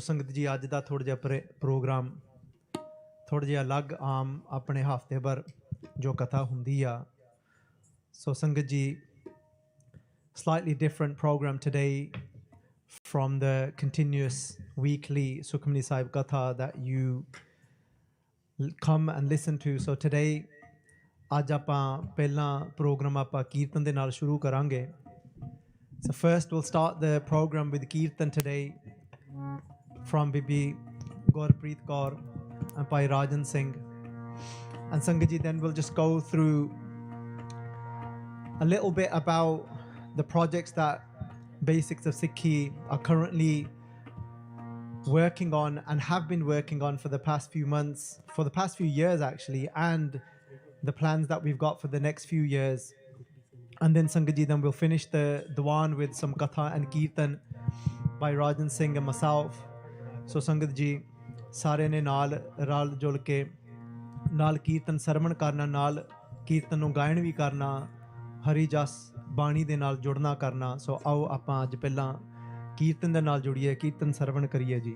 ਸੰਗਤ ਜੀ ਅੱਜ ਦਾ ਥੋੜ੍ਹਾ ਜਿਹਾ ਪ੍ਰੋਗਰਾਮ ਥੋੜ੍ਹਾ ਜਿਹਾ ਅਲੱਗ ਆਮ ਆਪਣੇ ਹਫ਼ਤੇ ਭਰ ਜੋ ਕਥਾ ਹੁੰਦੀ ਆ ਸੋ ਸੰਗਤ ਜੀ slightly different program today from the continuous weekly Sukhmani Sahib Katha that you come and listen to. So today ਅੱਜ ਆਪਾਂ ਪਹਿਲਾਂ ਪ੍ਰੋਗਰਾਮ ਆਪਾਂ ਕੀਰਤਨ ਦੇ ਨਾਲ ਸ਼ੁਰੂ ਕਰਾਂਗੇ. So first we'll start the program with Keertan today from Bibi Gurpreet Kaur and Bhai Rajan Singh. And Sangat Ji, then we'll just go through a little bit about the projects that Basics of Sikhi are currently working on and have been working on for the past few months, for the past few years actually, and the plans that we've got for the next few years. And then Sangat Ji, then we'll finish the Diwan with some Katha and Keertan by Rajan Singh and myself. So Sangat Ji, ਸਾਰੇ ਨੇ ਨਾਲ ਰਲ ਜੁਲ ਕੇ ਨਾਲ ਕੀਰਤਨ ਸਰਵਣ ਕਰਨਾ, ਨਾਲ ਕੀਰਤਨ ਨੂੰ ਗਾਇਨ ਵੀ ਕਰਨਾ, ਹਰੀ ਜਸ ਬਾਣੀ ਦੇ ਨਾਲ ਜੁੜਨਾ ਕਰਨਾ. ਸੋ ਆਓ ਆਪਾਂ ਅੱਜ ਪਹਿਲਾਂ ਕੀਰਤਨ ਦੇ ਨਾਲ ਜੁੜੀਏ, ਕੀਰਤਨ ਸਰਵਣ ਕਰੀਏ ਜੀ.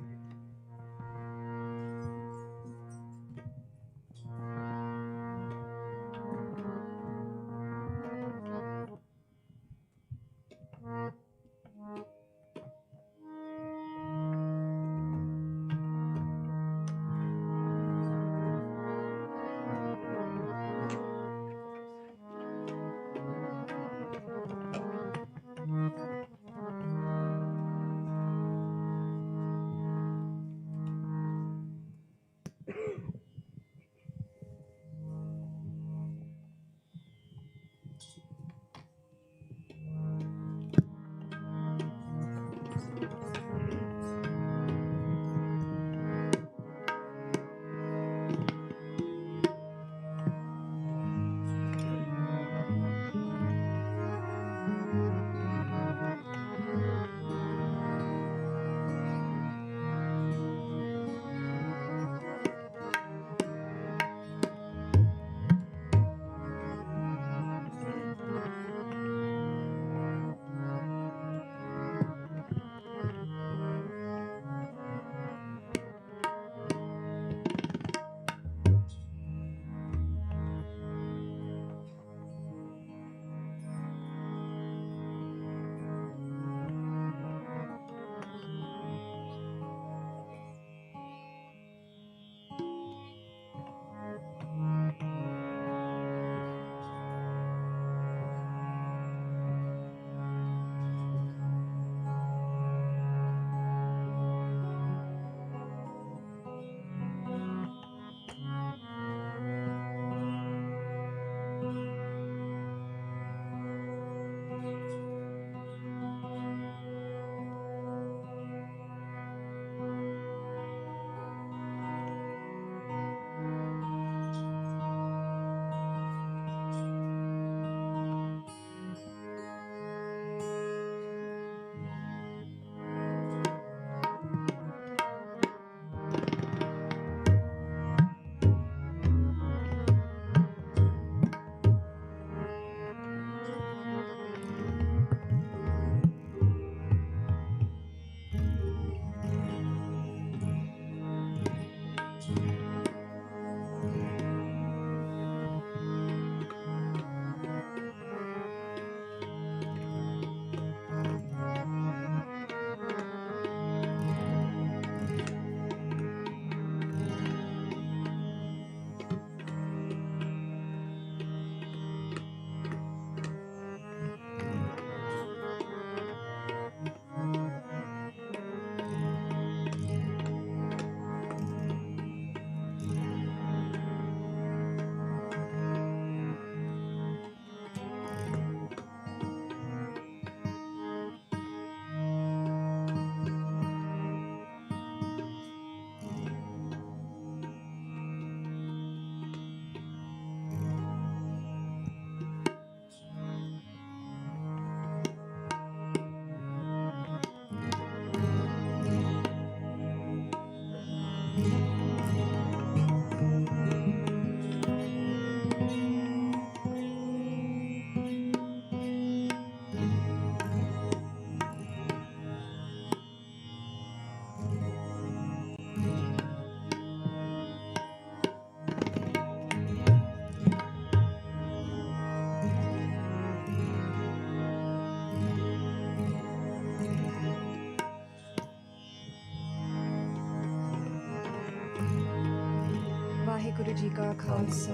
ਵਾਹਿਗੁਰੂ ਜੀ ਕਾ ਖਾਲਸਾ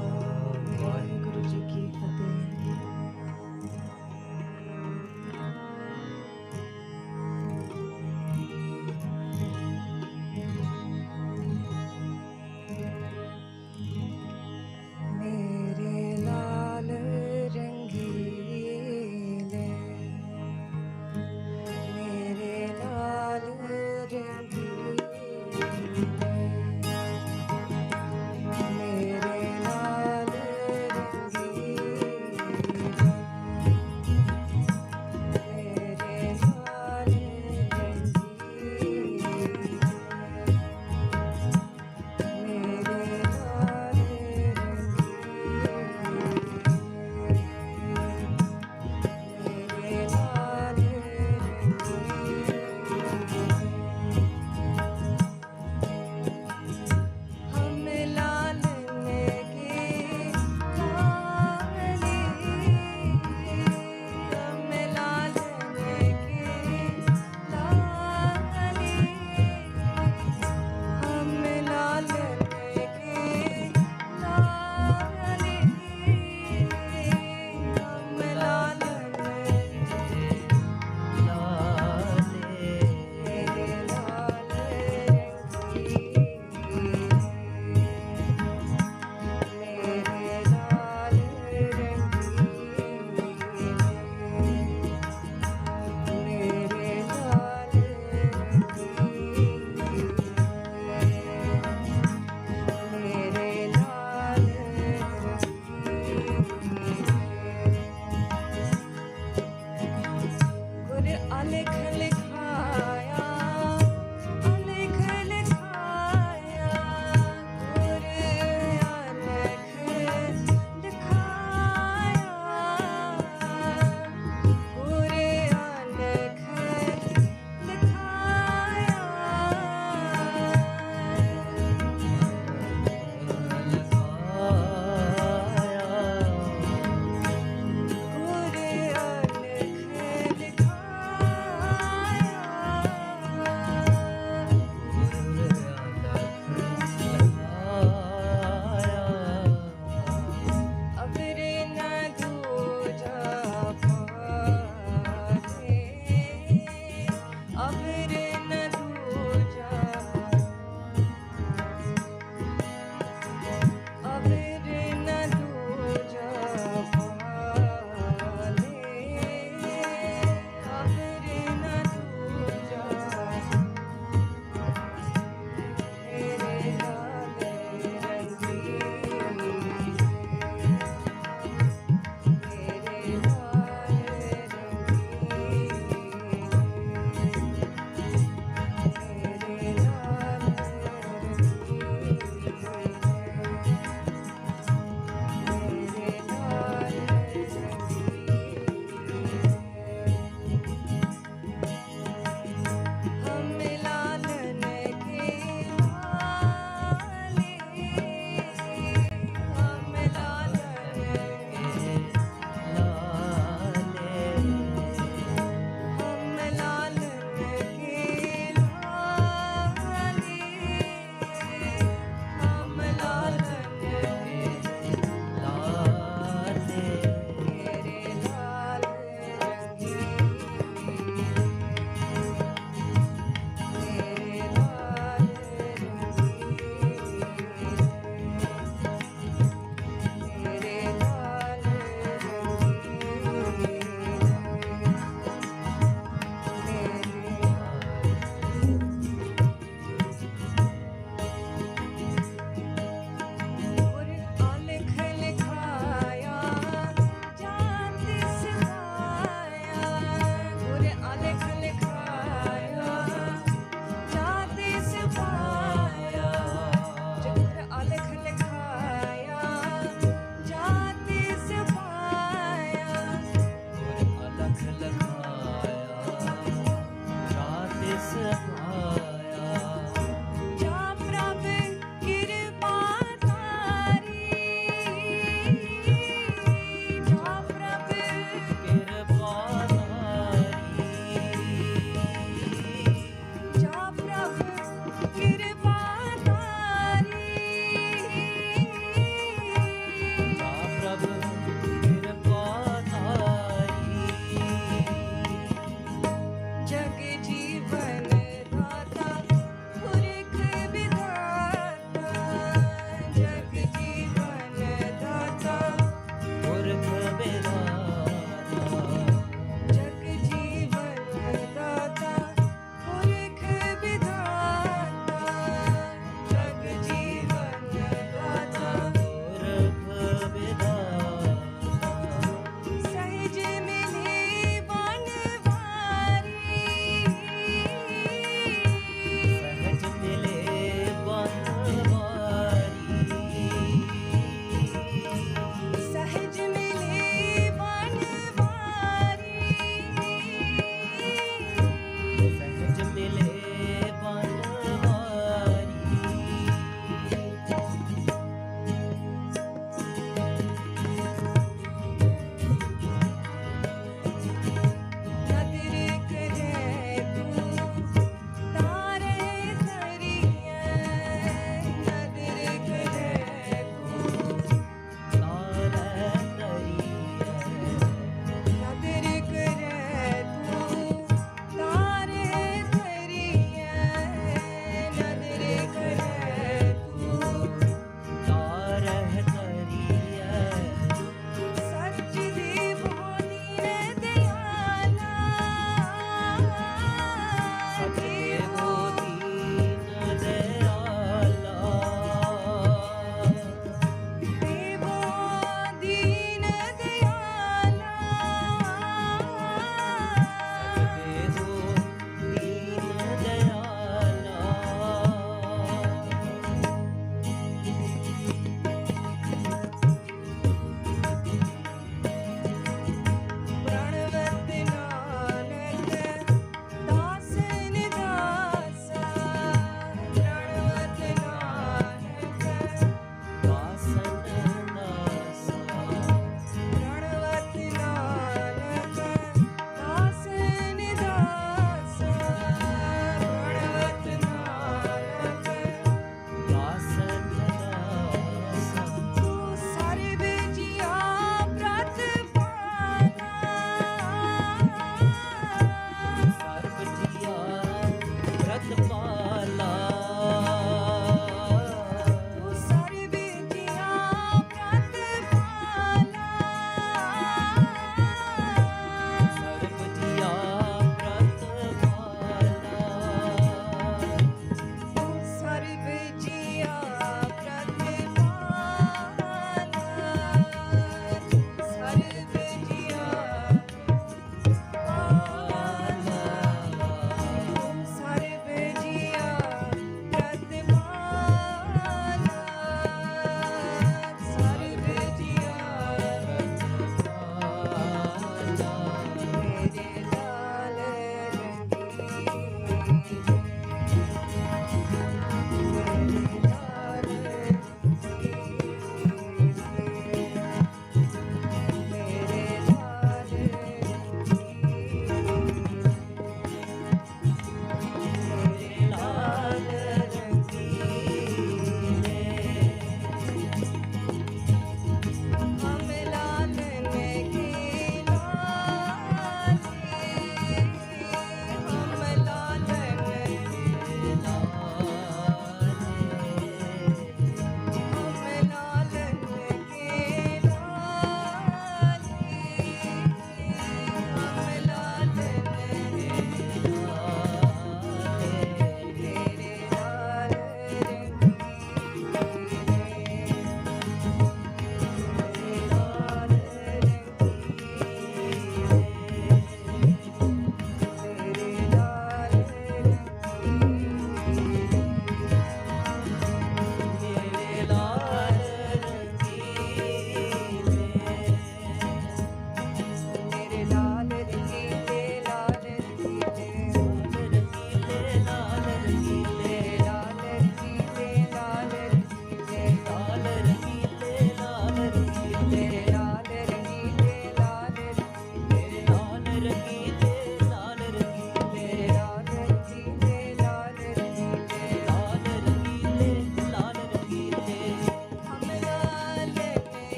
ਵਾਹਿਗੁਰੂ ਜੀ ਕੀ ਫਤਿਹ। ਮੇਰੇ ਲਾਲ ਰੰਗੀਲੇ ਮੇਰੇ ਲਾਲ ਰੰਗੀਲੇ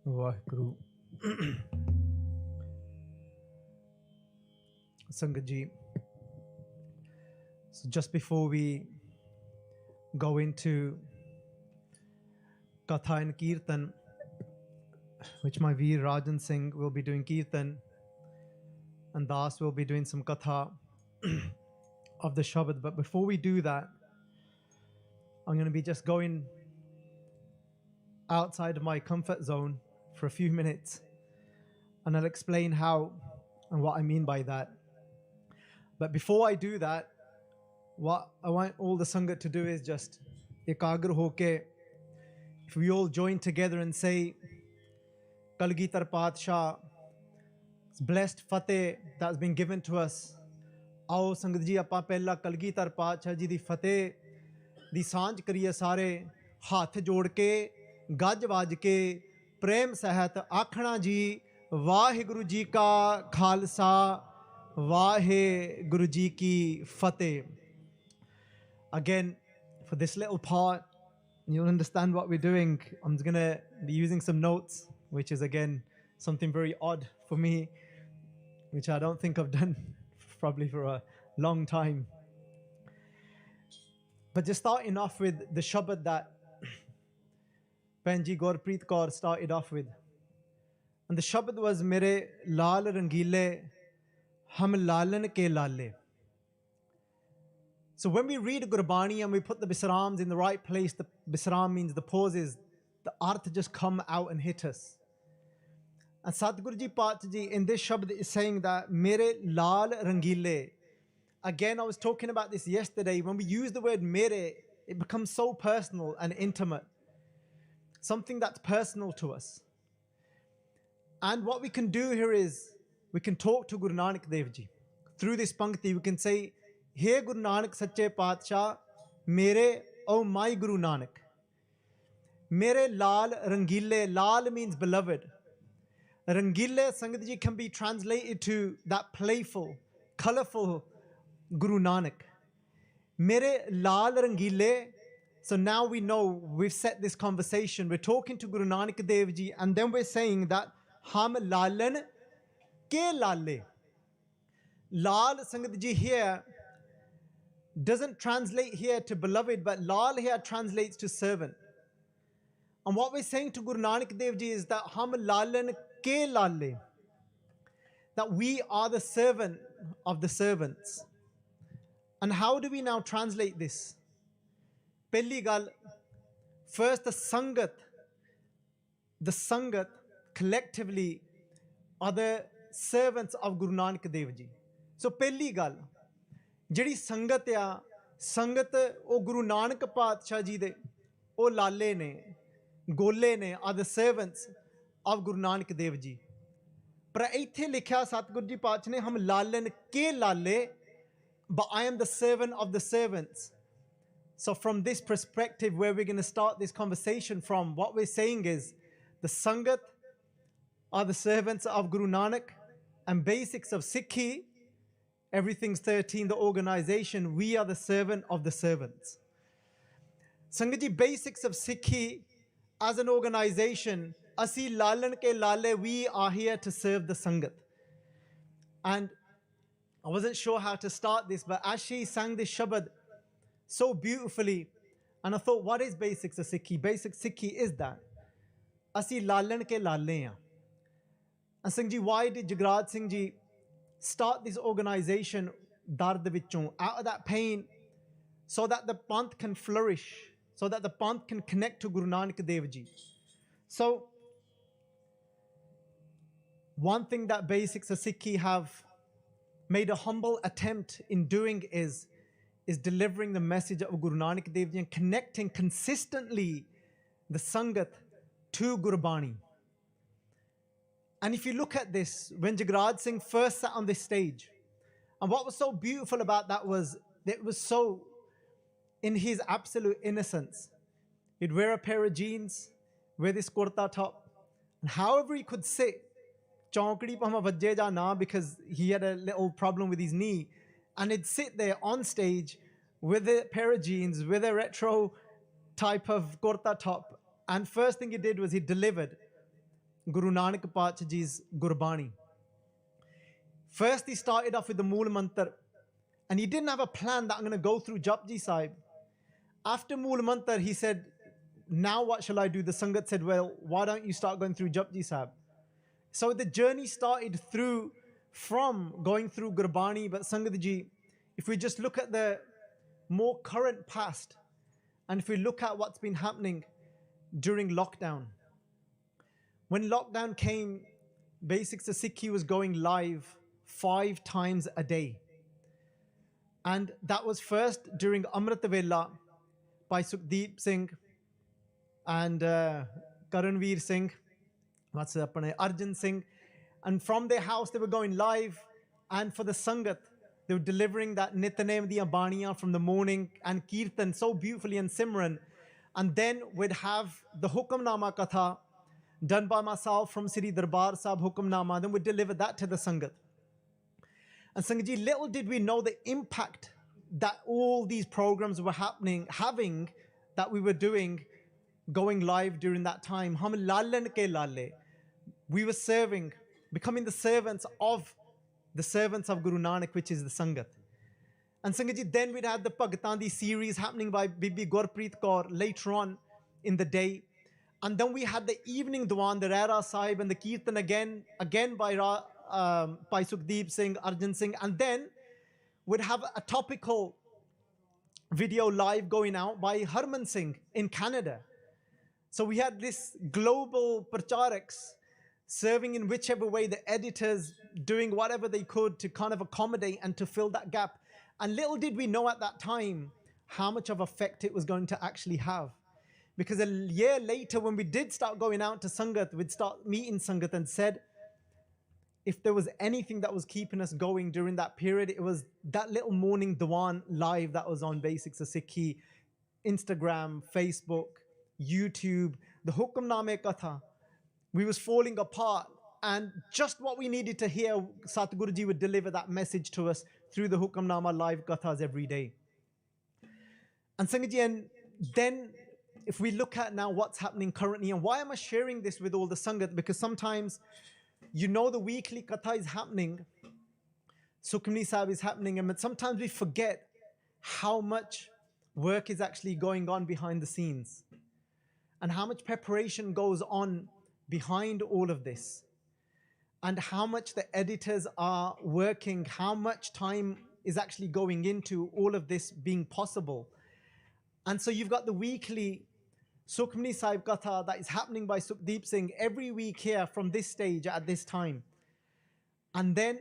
WhyGuru. Sangat Ji. So just before we go into Katha and Keertan, which my Veer Rajan Singh will be doing Keertan, and Das will be doing some Katha of the Shabad. But before we do that, I'm going to be just going outside of my comfort zone for a few minutes, and I'll explain how and what I mean by that. But before I do that, what I want all the Sangat to do is just ekagar hoke, if we all join together and say Kalgitar Paatshah, blessed Fateh that's been given to us. Aao Sangat Ji ਆਪਾਂ ਪਹਿਲਾ ਕਲਗੀਧਰ ਪਾਤਸ਼ਾਹ ਜੀ ਦੀ ਫਤਿਹ ਦੀ ਸਾਂਝ ਕਰੀਏ ਸਾਰੇ ਹੱਥ ਜੋੜ ਕੇ ਗੱਜ ਵੱਜ ਕੇ ਪ੍ਰੇਮ ਸਹਿਤ ਆਖਣਾ ਜੀ ਵਾਹਿਗੁਰੂ ਜੀ ਕਾ ਖਾਲਸਾ ਵਾਹਿਗੁਰੂ ਜੀ ਕੀ ਫਤਿਹ. Again, for this little part, you'll understand what we're doing. I'm going to be using some notes, which is again something very odd for me, which I don't think I've done probably for a long time. But just starting off with the Shabad that Penji Gurpreet Kaur started off with. And the Shabad was Mere Lal Rangile Ham Lalan Ke Lale. So when we read Gurbani and we put the Bisrams in the right place, the Bisram means the pauses, the arth just come out and hit us. And Sadhguru Ji Paat Ji in this Shabad is saying that Mere Lal Rangile. Again, I was talking about this yesterday. When we use the word Mere, it becomes so personal and intimate. Something that's personal to us. And what we can do here is, we can talk to Guru Nanak Dev Ji. Through this Pankti, we can say, Hey Guru Nanak Sache Paatshah, Mere, oh my Guru Nanak. Mere Lal Rangile, Lal means beloved. Rangile, Sangat Ji, can be translated to that playful, colorful Guru Nanak. Mere Lal Rangile. So now we know, we've set this conversation. We're talking to Guru Nanak Dev Ji, and then we're saying that Ham Lalan Ke Lale. Lal, Sangat Ji, here doesn't translate here to beloved, but Lal here translates to servant. And what we're saying to Guru Nanak Dev Ji is that Ham Lalan Ke Lale, that we are the servant of the servants. And how do we now translate this? Pehli gal, first the Sangat collectively are the servants of Guru Nanak Dev Ji. So pehli gal, jehdi Sangat ya, Sangat o Guru Nanak Paatshah Ji de, o lale ne, gole ne, are the servants of Guru Nanak Dev Ji. Par ithe likhya Satguru Ji Paatshah ne, hum lalan ke lale, but I am the servant of the servants. So from this perspective, where we're going to start this conversation from, what we're saying is the Sangat are the servants of Guru Nanak, and basics of Sikhi, everything's 13, the organization, we are the servant of the servants. Sangat Ji, basics of Sikhi as an organization, Asi Lalan ke Lale, we are here to serve the Sangat. And I wasn't sure how to start this, but as she sang this Shabad so beautifully, and I thought, what is basics of Sikhi? Basic Sikhi is that Asi Lalan ke Lale. And Singh Ji, why did Jagraj Singh Ji start this organization, Dard Vichon, out of that pain, so that the Panth can flourish, so that the Panth can connect to Guru Nanak Dev Ji? So, one thing that basics of Sikhi have made a humble attempt in doing is delivering the message of Guru Nanak Dev Ji and connecting consistently the Sangat to Gurbani. And if you look at this, when Jagraj Singh first sat on this stage, and what was so beautiful about that was, it was so in his absolute innocence. He'd wear a pair of jeans, wear this kurta top, and however he could sit, chaunkadi pama vajje ja na, because he had a little problem with his knee, and he'd sit there on stage with a pair of jeans, with a retro type of kurta top, and first thing he did was he delivered Guru Nanak Dev Ji's Gurbani. First he started off with the Mool Mantar, and he didn't have a plan that I'm going to go through Japji Sahib. After Mool Mantar, he said, now what shall I do? The Sangat said, well, why don't you start going through Japji Sahib? So the journey started from going through Gurbani. But Sangat Ji, if we just look at the more current past, and if we look at what's been happening during lockdown, when lockdown came, Basics of Sikhi was going live 5 times a day. And that was first during Amrit Vela by Sukhdeep Singh and Karanveer Singh, Arjun Singh. And from their house, they were going live. And for the Sangat, they were delivering that Nitnem, the Abaniya from the morning, and Keertan so beautifully, and Simran. And then we'd have the Hukamnama Katha done by myself from Sri Darbar Sahib Hukamnama. Then we'd deliver that to the Sangat. And Sangat Ji, little did we know the impact that all these programs were having, that we were doing, going live during that time. Hum lalan ke lale. We were serving, becoming the servants of Guru Nanak, which is the Sangat. And Sangat Ji, then we'd have the Bhagtandi series happening by Bibi Gurpreet Kaur later on in the day. And then we had the evening Diwan, the Rera Sahib, and the Keertan again by Sukhdeep Singh, Arjun Singh. And then we'd have a topical video live going out by Harman Singh in Canada. So we had this global pracharaks serving in whichever way, the editors doing whatever they could to kind of accommodate and to fill that gap. And little did we know at that time how much of effect it was going to actually have. Because a year later, when we did start going out to Sangat, we'd start meeting Sangat and said, if there was anything that was keeping us going during that period, it was that little morning Diwan live that was on Basics of Sikhi, Instagram, Facebook, YouTube, the Hukamname Katha. We was falling apart, and just what we needed to hear, Satguru Ji would deliver that message to us through the Hukamnama live Kathas every day. And Sangat Ji, and then if we look at now what's happening currently, and why am I sharing this with all the Sangat? Because sometimes, you know, the weekly Katha is happening, Sukhmani Sahib is happening, and sometimes we forget how much work is actually going on behind the scenes, and how much preparation goes on behind all of this, and how much the editors are working, how much time is actually going into all of this being possible. And so you've got the weekly Sukhmani Sahib Katha that is happening by Sukhdeep Singh every week here from this stage at this time. And then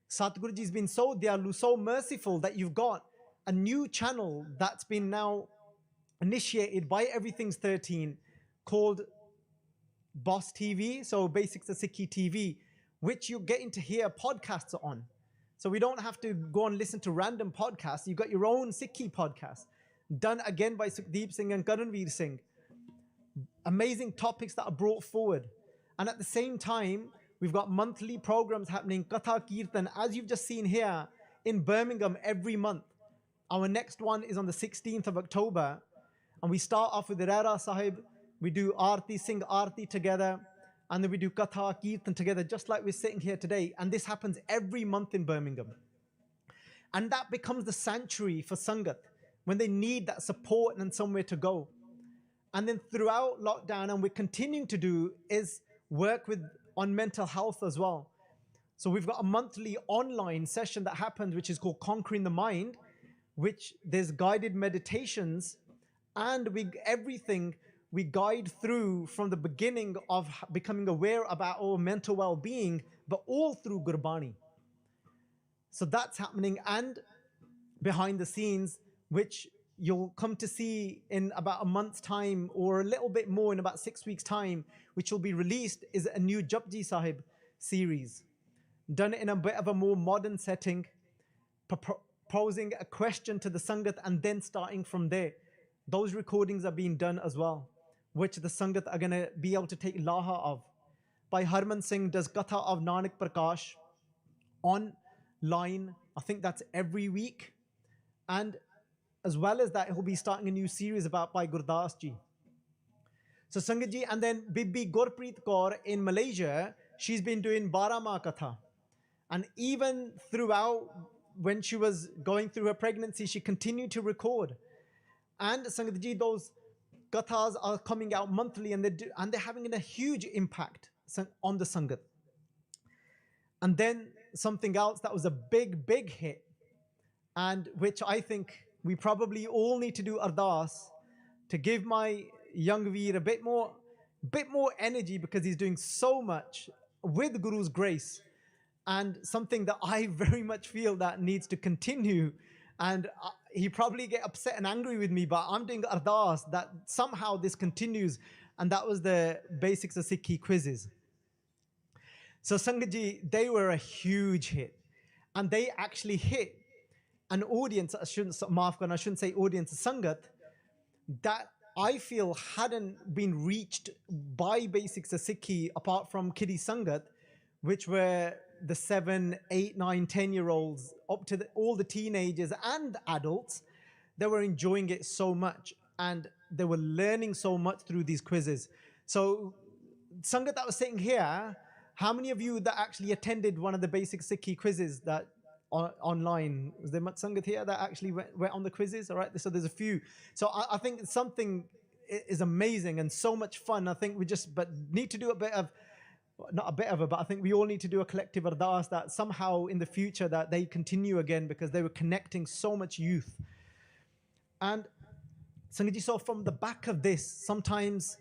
Satguru Ji's been so diyalu, so merciful, that you've got a new channel that's been now initiated by Everything's 13 called Boss TV, so Basics of Sikhi TV, which you're getting to hear podcasts on. So we don't have to go and listen to random podcasts. You've got your own Sikhi podcast done again by Sukhdeep Singh and Karanveer Singh. Amazing topics that are brought forward. And at the same time, we've got monthly programs happening, Katha Keertan, as you've just seen here in Birmingham every month. Our next one is on the 16th of October. And we start off with the Rera Sahib. We do Aarti, sing Aarti together. And then we do Katha Keertan together, just like we're sitting here today. And this happens every month in Birmingham. And that becomes the sanctuary for Sangat when they need that support and somewhere to go. And then throughout lockdown, and we're continuing to do, is work on mental health as well. So we've got a monthly online session that happens, which is called Conquering the Mind, which there's guided meditations, and everything we guide through from the beginning of becoming aware about our mental well-being, but all through Gurbani. So that's happening, and behind the scenes, which you'll come to see in about a month's time, or a little bit more in about 6 weeks' time, which will be released, is a new Japji Sahib series. Done in a bit of a more modern setting, posing a question to the Sangat and then starting from there. Those recordings are being done as well, which the Sangat are going to be able to take laha of. By Harman Singh does Katha of Nanak Prakash online. I think that's every week. And as well as that, he'll be starting a new series about Bhai Gurdas Ji. So Sangat Ji, and then Bibi Gurpreet Kaur in Malaysia, she's been doing Barama Katha. And even throughout, when she was going through her pregnancy, she continued to record. And Sangat Ji, those Kathas are coming out monthly, and they're having a huge impact on the Sangat. And then something else that was a big, big hit, and which I think we probably all need to do ardas to give my young Veer a bit more energy, because he's doing so much with Guru's grace, and something that I very much feel that needs to continue. And he probably get upset and angry with me, but I'm doing ardas that somehow this continues. And that was the basics of Sikhi quizzes. So Sangat Ji, they were a huge hit, and they actually hit an audience, I shouldn't say audience, Sangat, that I feel hadn't been reached by basics of Sikhi apart from Kiddie Sangat, which were the 7, 8, 9, 10-year-olds up to all the teenagers and adults. They were enjoying it so much, and they were learning so much through these quizzes. So Sangat that was sitting here, how many of you that actually attended one of the basic Sikhi quizzes that online? Was there much Sangat here that actually went on the quizzes? All right, so there's a few. So I think something is amazing and so much fun. I think we but need to do a bit of, not a bit of it, but I think we all need to do a collective ardas that somehow in the future that they continue again, because they were connecting so much youth. And Sangat Ji, so from the back of this, sometimes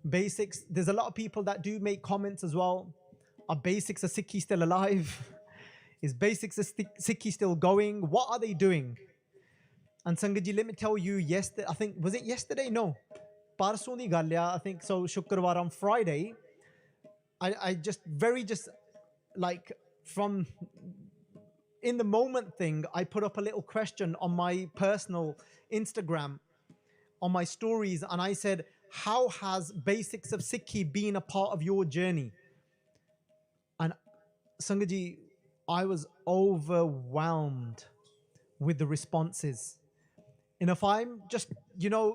basics, there's a lot of people that do make comments as well. Are basics of Sikhi still alive? Is basics of Sikhi still going? What are they doing? And Sangat Ji, let me tell you, yesterday, I think, was it yesterday? No. Parson di Galya, I think so, Shukrwar on Friday, I just like from in the moment thing, I put up a little question on my personal Instagram, on my stories, and I said, how has basics of Sikhi been a part of your journey? And Sangat Ji, I was overwhelmed with the responses. And if I'm just,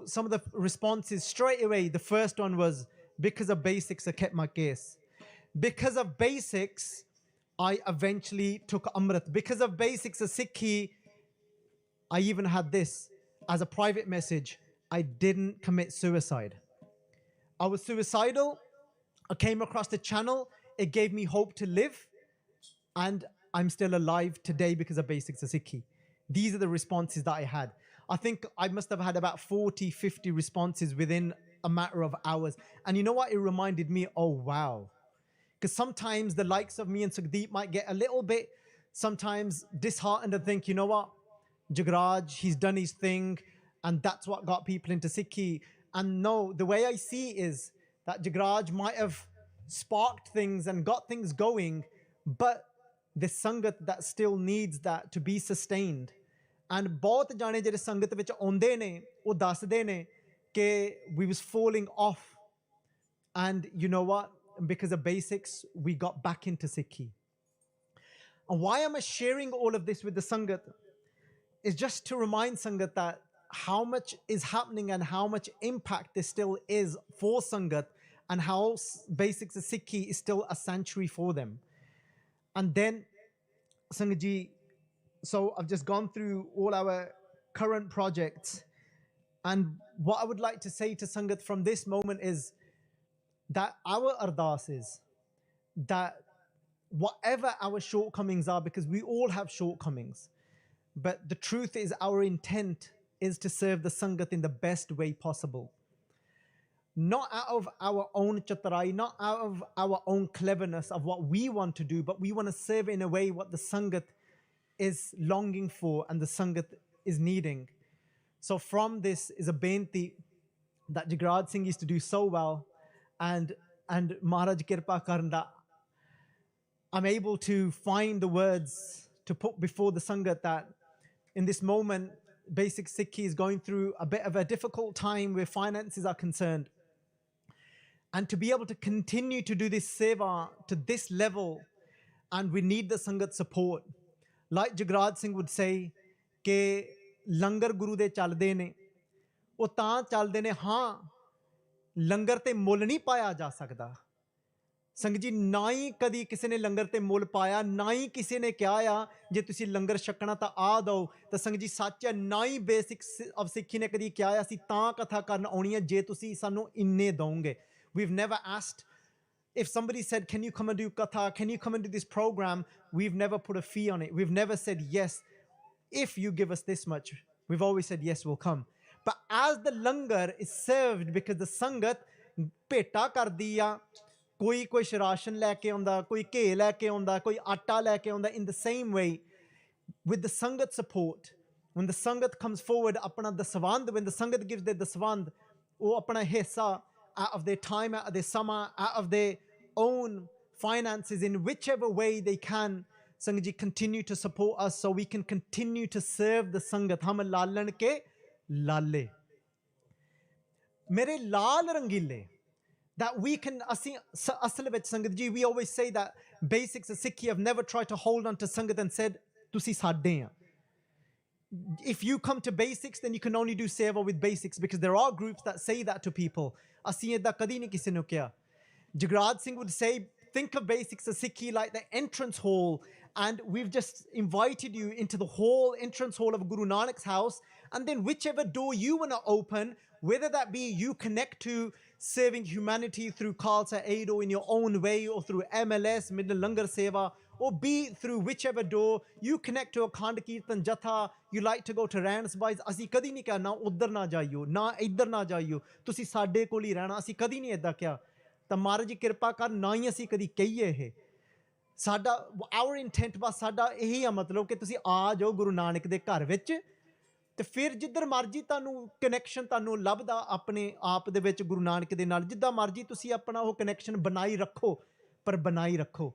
some of the responses straight away, the first one was, because of basics, I kept my case. Because of basics, I eventually took Amrit. Because of basics of Sikhi, I even had this as a private message. I didn't commit suicide. I was suicidal. I came across the channel. It gave me hope to live. And I'm still alive today because of basics of Sikhi. These are the responses that I had. I think I must have had about 40, 50 responses within a matter of hours. And you know what? It reminded me, oh, wow. Because sometimes the likes of me and Sukhdeep might get a little bit sometimes disheartened and think, you know what? Jagraj, he's done his thing, and that's what got people into Sikhi. And no, the way I see is that Jagraj might have sparked things and got things going, but the Sangat that still needs that to be sustained. And ਬਹੁਤ ਜਾਣੇ ਜਿਹੜੇ ਸੰਗਤ ਵਿੱਚ ਆਉਂਦੇ ਨੇ ਉਹ ਦੱਸਦੇ ਨੇ ਕਿ we was falling off and you know what, because of basics we got back into Sikhi. And why am I sharing all of this with the Sangat is just to remind Sangat that how much is happening and how much impact there still is for Sangat, and how basics of Sikhi is still a sanctuary for them. And then Sangat Ji, so I've just gone through all our current projects, and what I would like to say to Sangat from this moment is that our ardas is that whatever our shortcomings are, because we all have shortcomings, but the truth is our intent is to serve the Sangat in the best way possible. Not out of our own chatarai, not out of our own cleverness of what we want to do, but we want to serve in a way what the Sangat is longing for and the Sangat is needing. So from this is a benti that Jagraj Singh used to do so well, and Maharaj Kirpa Karnda, I'm able to find the words to put before the Sangat that in this moment, basic Sikhi is going through a bit of a difficult time where finances are concerned. And to be able to continue to do this seva to this level, and we need the Sangat support. Like Jagraj Singh would say, ke langar guru de chalde ne, ਉਹ ਤਾਂ ਚੱਲਦੇ ਨੇ ਹਾਂ ਲੰਗਰ ਤੇ ਮੁੱਲ ਨਹੀਂ ਪਾਇਆ ਜਾ ਸਕਦਾ ਸੰਗਤ ਜੀ ਨਾ ਹੀ ਕਦੀ ਕਿਸੇ ਨੇ ਲੰਗਰ ਤੇ ਮੁੱਲ ਪਾਇਆ ਨਾ ਹੀ ਕਿਸੇ ਨੇ ਕਿਹਾ ਆ ਜੇ ਤੁਸੀਂ ਲੰਗਰ ਛਕਣਾ ਤਾਂ ਆ ਦਿਓ ਤਾਂ ਸੰਗਤ ਜੀ ਸੱਚ ਹੈ ਨਾ ਹੀ ਬੇਸਿਕ ਆਫ ਸਿੱਖੀ ਨੇ ਕਦੀ ਕਿਹਾ ਅਸੀਂ ਤਾਂ ਕਥਾ ਕਰਨ ਆਉਣੀ ਹੈ ਜੇ ਤੁਸੀਂ ਸਾਨੂੰ ਇੰਨੇ ਦਿਓਗੇ we've never asked if somebody said can you come and do katha, can you come and do this program, we've never put a fee on it, we've never said yes if you give us this much, we've always said yes, we'll come. But as the langar is served, because the sangat peta kardi ya, koi ration leke aunda, koi ke leke aunda, koi atta leke aunda, in the same way, with the sangat support, when the sangat comes forward, apna daswand, when the sangat gives their daswand, or apna hissa, out of their time, out of their sama, out of their own finances, in whichever way they can, Sangat Ji continue to support us so we can continue to serve the Sangat. Hum lalan ke lalle. Mere lal rangile. That we can, asal vich Sangat Ji, we always say that basics of Sikhi have never tried to hold on to Sangat and said, tusi sadde hain. If you come to basics, then you can only do seva with basics, because there are groups that say that to people. Asi edda kadi nahi kisi nu kiya. Jagraj Singh would say, think of basics of Sikhi like the entrance hall, and we've just invited you into the hall, entrance hall of Guru Nanak's house, and then whichever door you want to open, whether that be you connect to serving humanity through Khalsa Aid or in your own way, or through MLS, Middle Langar Seva, or be through whichever door you connect to a Khand Keertan Jatha, you like to go to Rans Bais, asi kadi nahi kiya na uddar na jaiyo, na idhar na jaiyo, tusi ਸਾਡੇ ਕੋਲ ਹੀ ਰਹਿਣਾ, ਅਸੀਂ ਕਦੀ ਨਹੀਂ ਏਦਾਂ ਕਿਹਾ ਤਾਂ ਮਹਾਰਾਜ ਜੀ ਕਿਰਪਾ ਕਰ ਨਾ ਹੀ ਅਸੀਂ ਕਦੀ ਕਹੀਏ ਇਹ ਸਾਡਾ our intent ਬਸ ਸਾਡਾ ਇਹੀ ਆ ਮਤਲਬ ਕਿ ਤੁਸੀਂ ਆ ਜਾਓ ਗੁਰੂ ਨਾਨਕ ਦੇ ਘਰ ਵਿੱਚ ਤੇ ਫਿਰ ਜਿੱਧਰ ਮਰਜੀ ਤੁਹਾਨੂੰ ਕਨੈਕਸ਼ਨ ਤੁਹਾਨੂੰ ਲੱਭਦਾ ਆਪਣੇ ਆਪ ਦੇ ਵਿੱਚ ਗੁਰੂ ਨਾਨਕ ਦੇ ਨਾਲ ਜਿੱਦਾਂ ਮਰਜੀ ਤੁਸੀਂ ਆਪਣਾ ਉਹ ਕਨੈਕਸ਼ਨ ਬਣਾਈ ਰੱਖੋ ਪਰ ਬਣਾਈ ਰੱਖੋ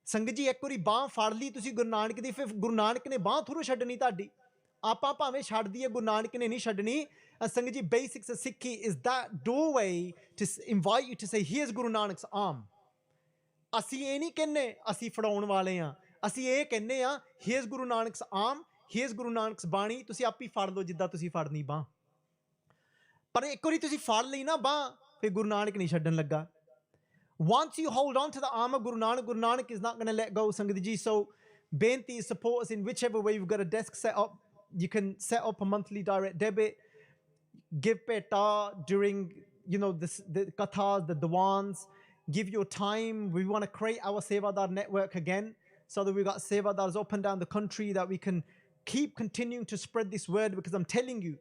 ਸੰਗਤ ਜੀ ਇੱਕ ਵਾਰੀ ਬਾਹ ਫੜ ਲਈ ਤੁਸੀਂ ਗੁਰੂ ਨਾਨਕ ਦੀ ਫਿਰ ਗੁਰੂ ਨਾਨਕ ਨੇ ਬਾਹ ਥੋੜ੍ਹਾ ਛੱਡਣੀ ਤੁਹਾਡੀ ਆਪਾਂ ਭਾਵੇਂ ਛੱਡ ਦਈਏ ਗੁਰੂ ਨਾਨਕ ਨੇ ਨਹੀਂ ਛੱਡਣੀ ਸੰਗਤ ਜੀ basics of Sikhi is that doorway to invite you to say here's Guru Nanak's arm ਅਸੀਂ ਇਹ ਨਹੀਂ ਕਹਿੰਦੇ ਅਸੀਂ ਫੜਾਉਣ ਵਾਲੇ ਹਾਂ ਅਸੀਂ ਇਹ ਕਹਿੰਦੇ ਹਾਂ here's Guru Nanak's arm, here's Guru Nanak's ਬਾਣੀ ਤੁਸੀਂ ਆਪ ਹੀ ਫੜ ਲਓ ਜਿੱਦਾਂ ਤੁਸੀਂ ਫੜਨੀ ਬਾਹ ਪਰ ਇੱਕ ਵਾਰੀ ਤੁਸੀਂ ਫੜ ਲਈ ਨਾ ਬਾਹ ਫਿਰ ਗੁਰੂ ਨਾਨਕ ਨਹੀਂ ਛੱਡਣ ਲੱਗਾ once you hold on to the arm of Guru Nanak is not going to let go Sangat Ji. So benti support us in whichever way. You've got a desk set up, you can set up a monthly direct debit, give peta during the kathas, the dawans, give your time. We want to create our Sevadar network again so that we've got Sevadars up and down the country that we can keep continuing to spread this word, because I'm telling you,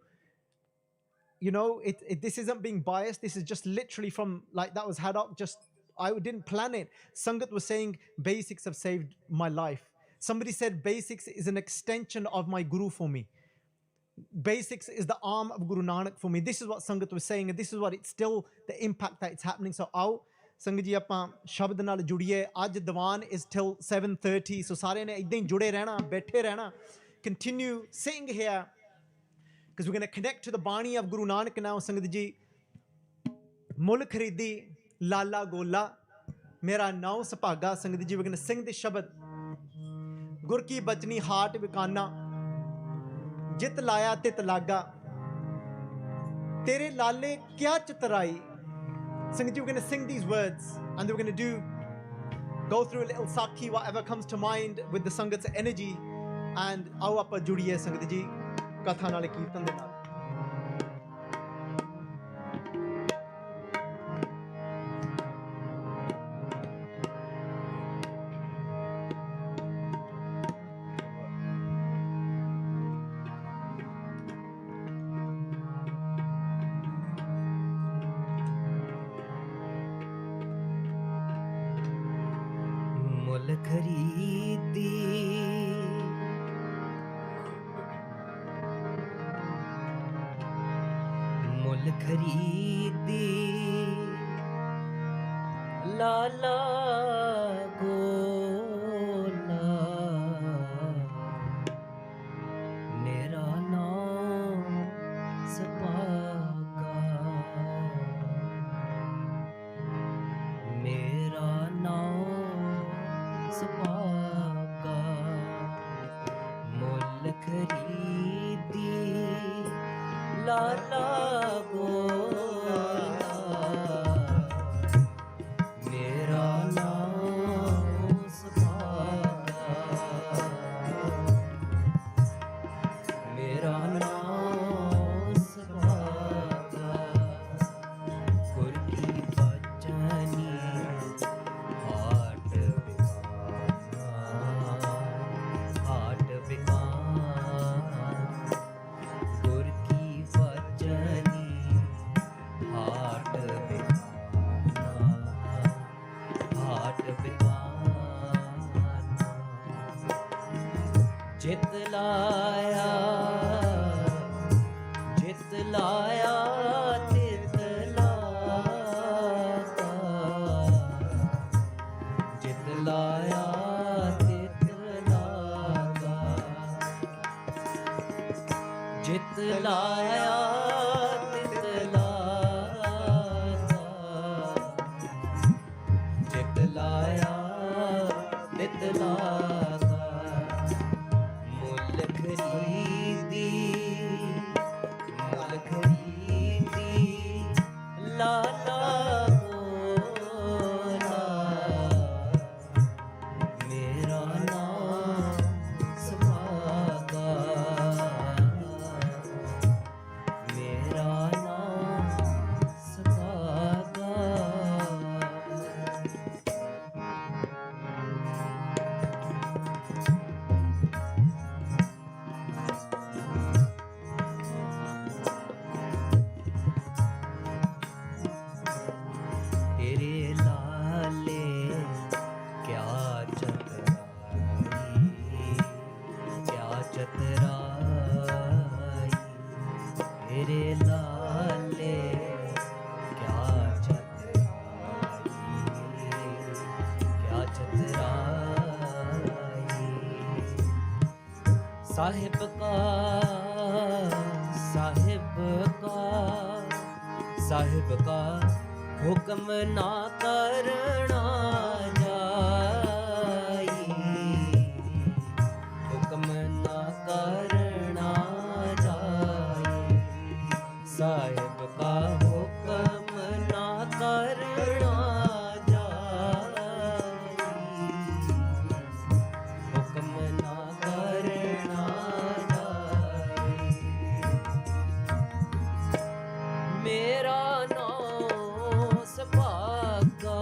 this isn't being biased. This is just literally from like that was had up. Just I didn't plan it. Sangat was saying basics have saved my life. Somebody said basics is an extension of my Guru for me. Basics is the arm of Guru Nanak for me. This is what Sangat was saying, and this is what it's still the impact that it's happening. So आओ संगत जी ਆਪਾਂ ਸ਼ਬਦ ਨਾਲ ਜੁੜੀਏ ਅੱਜ ਦੀਵਾਨ is till 7:30 so ਸਾਰਿਆਂ ਨੇ ਇਦਾਂ ਹੀ ਜੁੜੇ ਰਹਿਣਾ ਬੈਠੇ ਰਹਿਣਾ continue sitting here because we're going to connect to the Bani of Guru Nanak now. Sangat Ji, Mul Kharidi Lala Gola Mera Nau Sapaga. Sangat Ji, we're going to sing this Shabad. Gur ki bachni heart vikana jit laya tit laga tere lale kya chitrai. Sangat Ji, we're going to sing these words and then we're going to go through a little Sakhi, whatever comes to mind with the Sangat's energy. And aao aapa judiye Sangat Ji katha naal Keertan de naal. खरीदी लाला गोला मेरा नाम सपागा मेरा नाम सपागा मुल खरीदी लाला साहिब का हुक्म ना करना जाई हुक्म ना करना जाई साहिब का हुक्म ना करना जाई हुक्म ना करना जाई मेरा नाम सपागा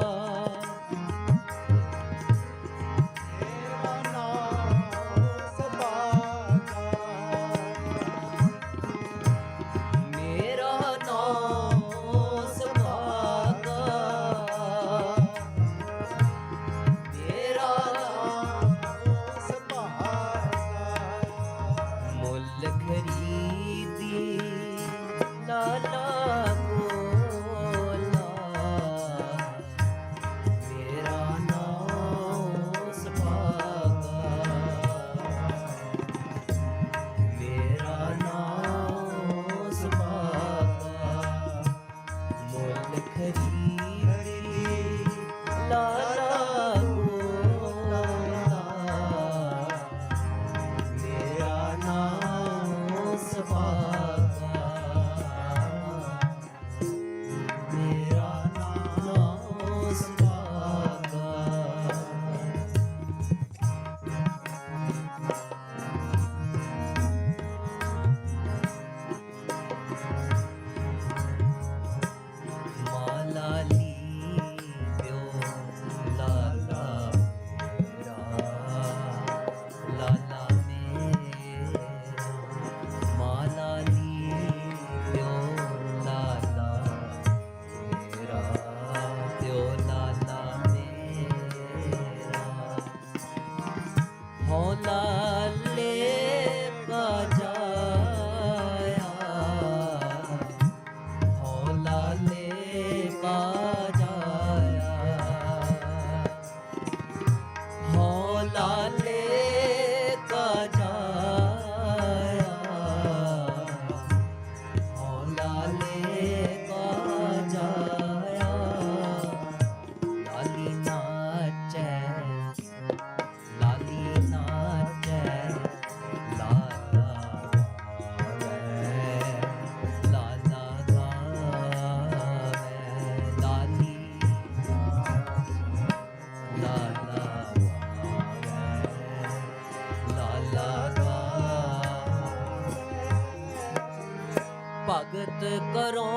करो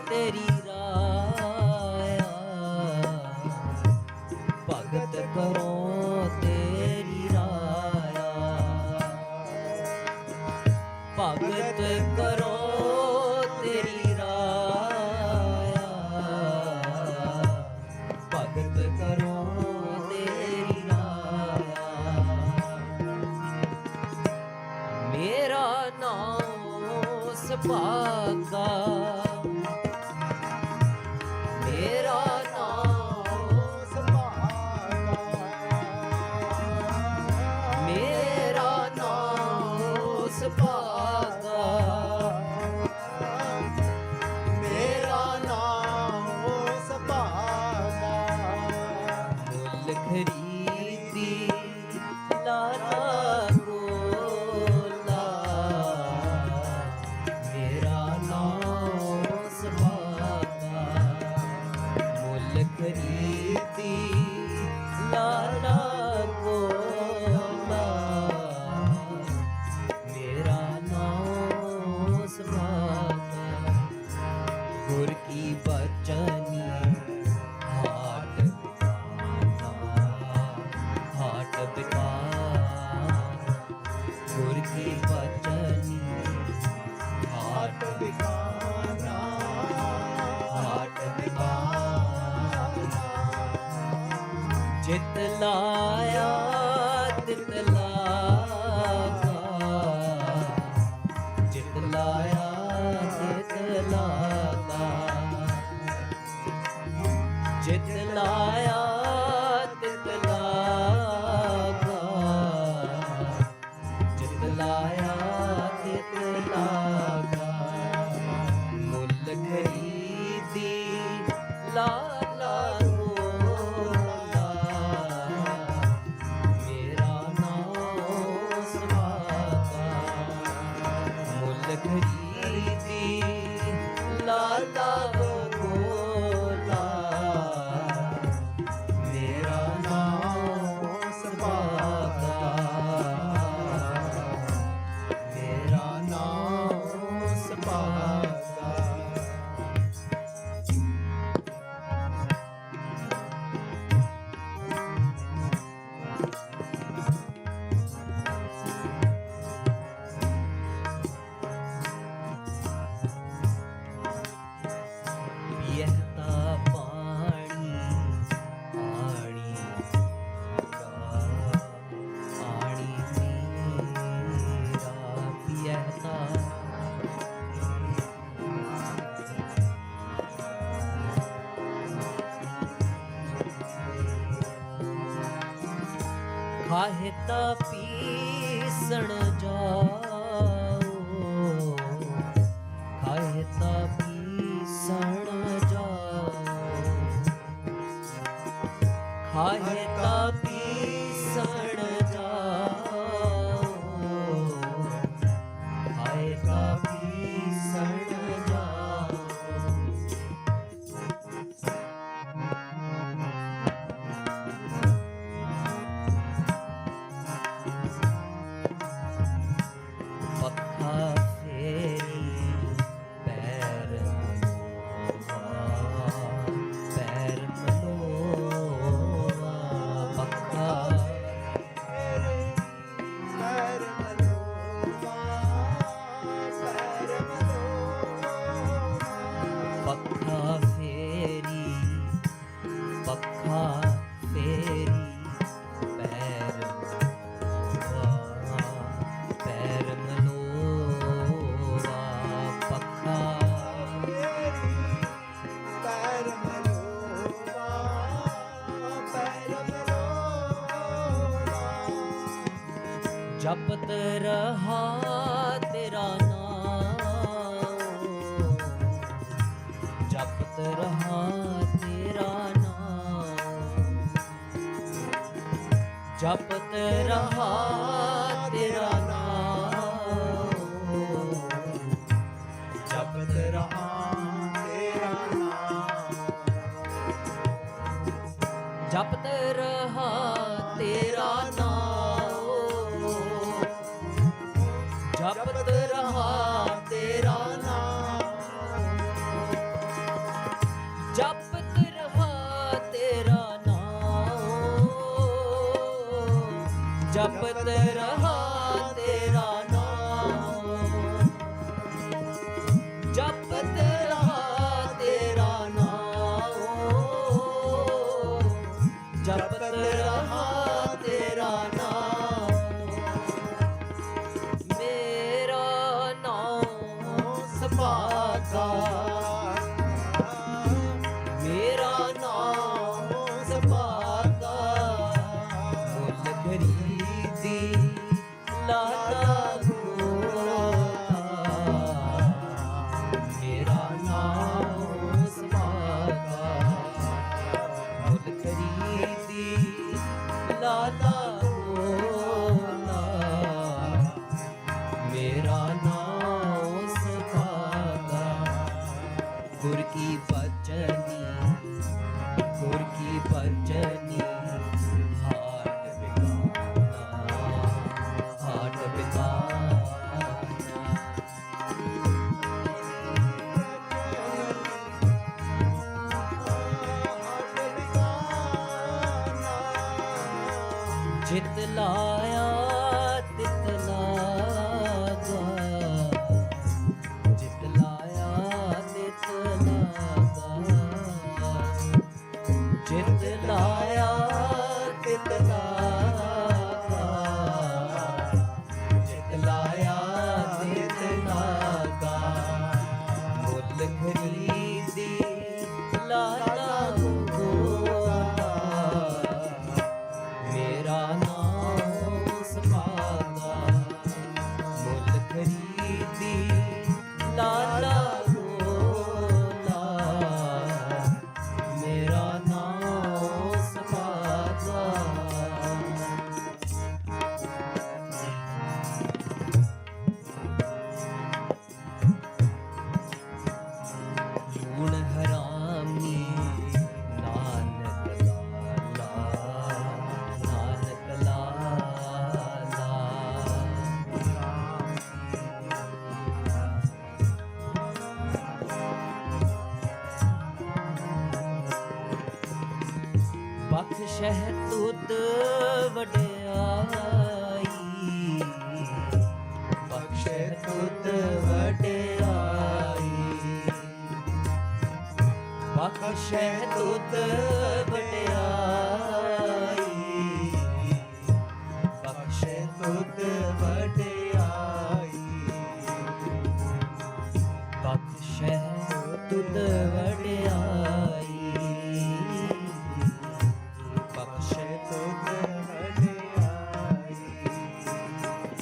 तेरी राया, भगत करो तेरी राया, भगत करो तेरी राया, भगत करो तेरी राया। मेरा नाम सुभागा, मेरा नाम सुभागा, मेरा नाम सुभागा, मेरा नाम सुभागा। मुल खरीदी लाला गोला, मेरा नाम सुभागा। मुल खरीदी लाला गोला, मेरा नाम सुभागा। गुर की बचनी हाट बिकाना, गुर की बचनी हाट बिकाना, हाट बिकाना। जित लाया तित लागा, जित लाया तित लागा, जित लाया तित लागा, जित लाया तित लागा। मुल खरीदी लाला गोला, मेरा नाम सुभागा। मुल खरीदी लाला गोला, मेरा नाम सुभागा, मेरा नाम सुभागा। पियता पानी आणी का, आणी मेरा पियता। खाहेता पीसण जाओ, खाहेता पीसण जाओ, खाहेता पीसण जाओ, खाहेता पीसण जाओ। पक्का फेरी पैर मलोवा, पैर मलोवा, पक्का पैर मलोवा, पैर मलोवा। पक्का फेरी, पक्का फेरी पैर मलोवा, पैर मलोवा, पक्का फेरी पैर मलोवा, पैर मलोवा। जपत रहा तेरा नाम, जपत रहा तेरा नाम, जपत रहा तेरा नाम, जपत रहा तेरा नाम, जपत रहा तेरा नाम, जपत रहा तेरा नाम, जपत रहा तेरा नाम, जपत रहा तेरा नाम, जपत रहा तेरा नाम। मेरा नाम सपाका, मेरा नाम सपाका, मुल खरीदी लाला गोला। मेरा नाम सपाका, मुल खरीदी लाला गोला। मेरा नाम सपाका, गुर की बचनी, गुर की बचनी, हाट बिकाना, हाट बिकाना। जित लाया तित लागा, जित लाया तित लागा, जित लाया तित लागा, जित लाया तित लागा। मुल खरीदी लाला गोला। मेरा नाम सपाका, मुल खरीदी लाला गोला। मेरा नाम सपाका। लूण हरामी नानक लाला, नानक लाला। बख्शह तुद वड्याई, बख्शह तुद वड्याई, बख्शह तुद वड्याई, बख्शह तुद वड्याई, बख्शह तुद वड्याई, बख्शह तुद वड्याई।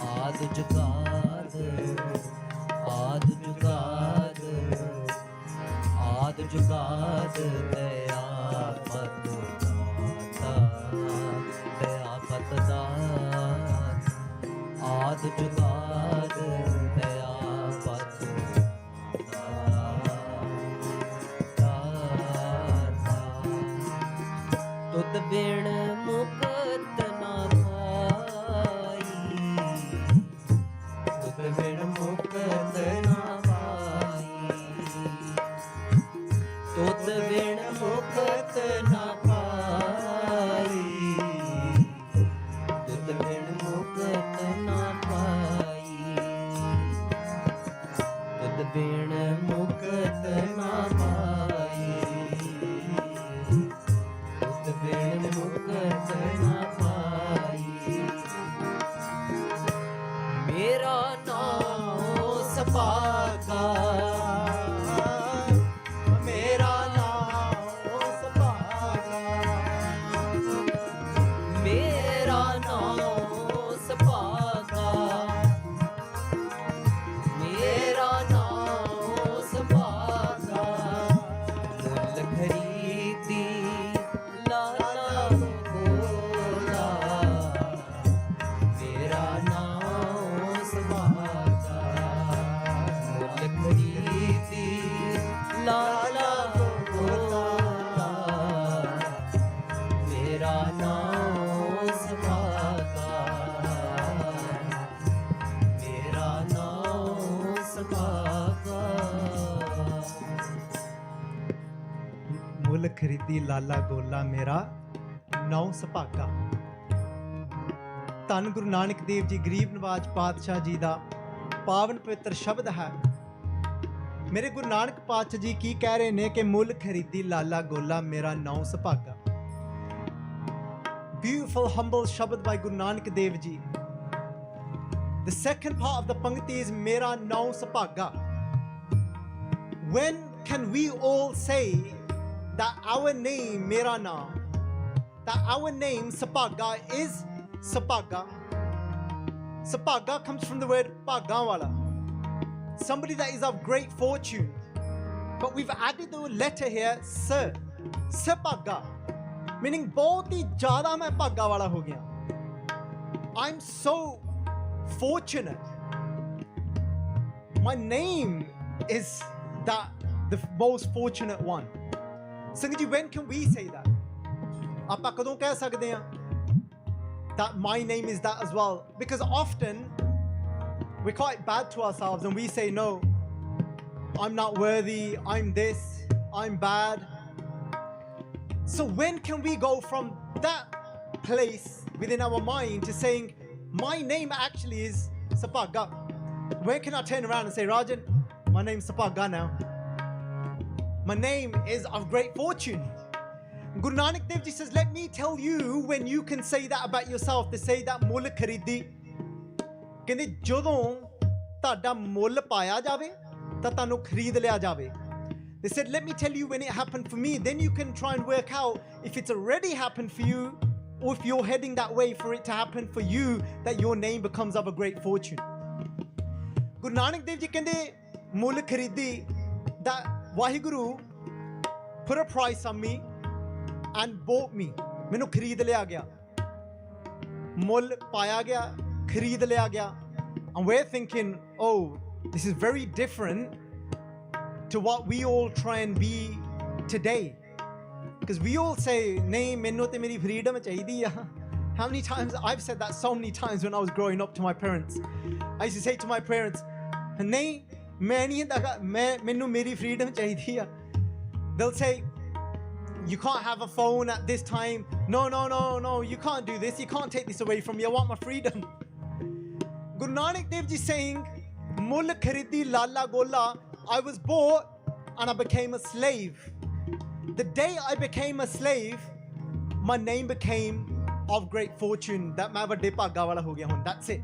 आद जुगाद, आद जुगाद, आद जुगाद, दया पत दाता, दया पत दात। आद जुगाद, दया पत दाता। तुद बिन मुकत ना पाई, तुद बिन मुकत ना पाई, तुद बिन मुकत ना पाई, तुद बिन मुकत ना पाई, तुद बिन मुकत ना पाई, तुद बिन मुकत ना पाई। मेरा नाम सपाका, मेरा नाम सपाका, मेरा नाम सपाका, मेरा नाम सपाका। मुल खरीदी लाला गोला। मेरा नाम सपाका, मुल खरीदी लाला गोला। मेरा नाम सपाका, मेरा नाम सपाका। ਮੁੱਲ ਖਰੀਦੀ ਲਾਲਾ ਗੋਲਾ, ਮੇਰਾ ਨੌ ਸੁਭਾਗਾ। ਧੰਨ ਗੁਰੂ ਨਾਨਕ ਦੇਵ ਜੀ ਗਰੀਬ ਨਵਾਜ ਪਾਤਸ਼ਾਹ ਜੀ ਦਾ ਪਾਵਨ ਪਵਿੱਤਰ ਸ਼ਬਦ ਹੈ। ਮੇਰੇ ਗੁਰੂ ਨਾਨਕ ਪਾਤਸ਼ਾਹ ਜੀ ਕੀ ਕਹਿ ਰਹੇ ਨੇ ਕਿ ਮੁੱਲ ਖਰੀਦੀ ਲਾਲਾ ਗੋਲਾ ਮੇਰਾ ਨਾਉ ਸੁਭਾਗਾ। Beautiful humble shabad by Guru Nanak Dev Ji. The second part of the Pangti is Mera Nau Sapaga. When can we all say that our name Mera Naam, that our name Sapaga is Sapaga? Sapaga comes from the word Pagawala, somebody that is of great fortune. But we've added the letter here, Sa, Sapaga. Meaning बहुत ही ज़्यादा मैं भागा वाला हो गया. I'm so fortunate. My name is the most fortunate one. Sangat Ji, when can we say that? ਆਪਾਂ ਕਦੋਂ ਕਹਿ ਸਕਦੇ ਹਾਂ that my name is that as well? Because often we're quite bad to ourselves and we say no, I'm not worthy, I'm this, I'm bad. So when can we go from that place within our mind to saying, my name actually is Sapaga? When can I turn around and say, Rajan, my name's Sapaga now. My name is of great fortune. Guru Nanak Dev Ji says, let me tell you when you can say that about yourself, to say that mull kharidi. Kehndi jodon ਤੁਹਾਡਾ ਮੁੱਲ ਪਾਇਆ ਜਾਵੇ ਤਾਂ ਤੁਹਾਨੂੰ ਖਰੀਦ ਲਿਆ ਜਾਵੇ. They said, let me tell you when it happened for me. Then you can try and work out if it's already happened for you or if you're heading that way for it to happen for you, that your name becomes of a great fortune. Guru Nanak Dev Ji kehndi mull kharidi, that WhyGuru put a price on me and bought me. Mainu khareed liya gaya. Mull paya gaya, khareed liya gaya. And we're thinking, oh, this is very different to what we all try and be today. Because we all say, nahi, mainu te meri freedom chahidi hai. How many times, I've said that so many times when I was growing up to my parents. I used to say to my parents, nahi, mainu meri freedom chahidi hai. They'll say, you can't have a phone at this time. No, you can't do this. You can't take this away from me. I want my freedom. Guru Nanak Dev Ji saying, mull kharidi lala gola, I was bought and I became a slave. The day I became a slave, my name became of great fortune. That main vadde bhaga wala ho gaya hun. That's it.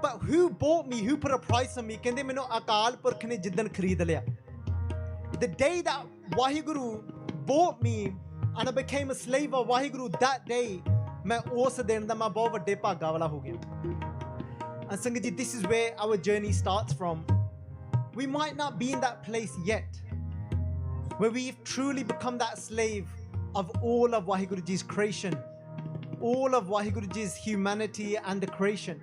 But who bought me? Who put a price on me? Kehndi mainu akal purkh ne jiddan khareed liya. The day that WhyGuru bought me and I became a slave of WhyGuru, that day main us din da main bahut vadde bhaga wala ho gaya. And Sangat Ji, this is where our journey starts from. We might not be in that place yet, where we've truly become that slave of all of WhyGuru Ji's creation, all of WhyGuru Ji's humanity and the creation.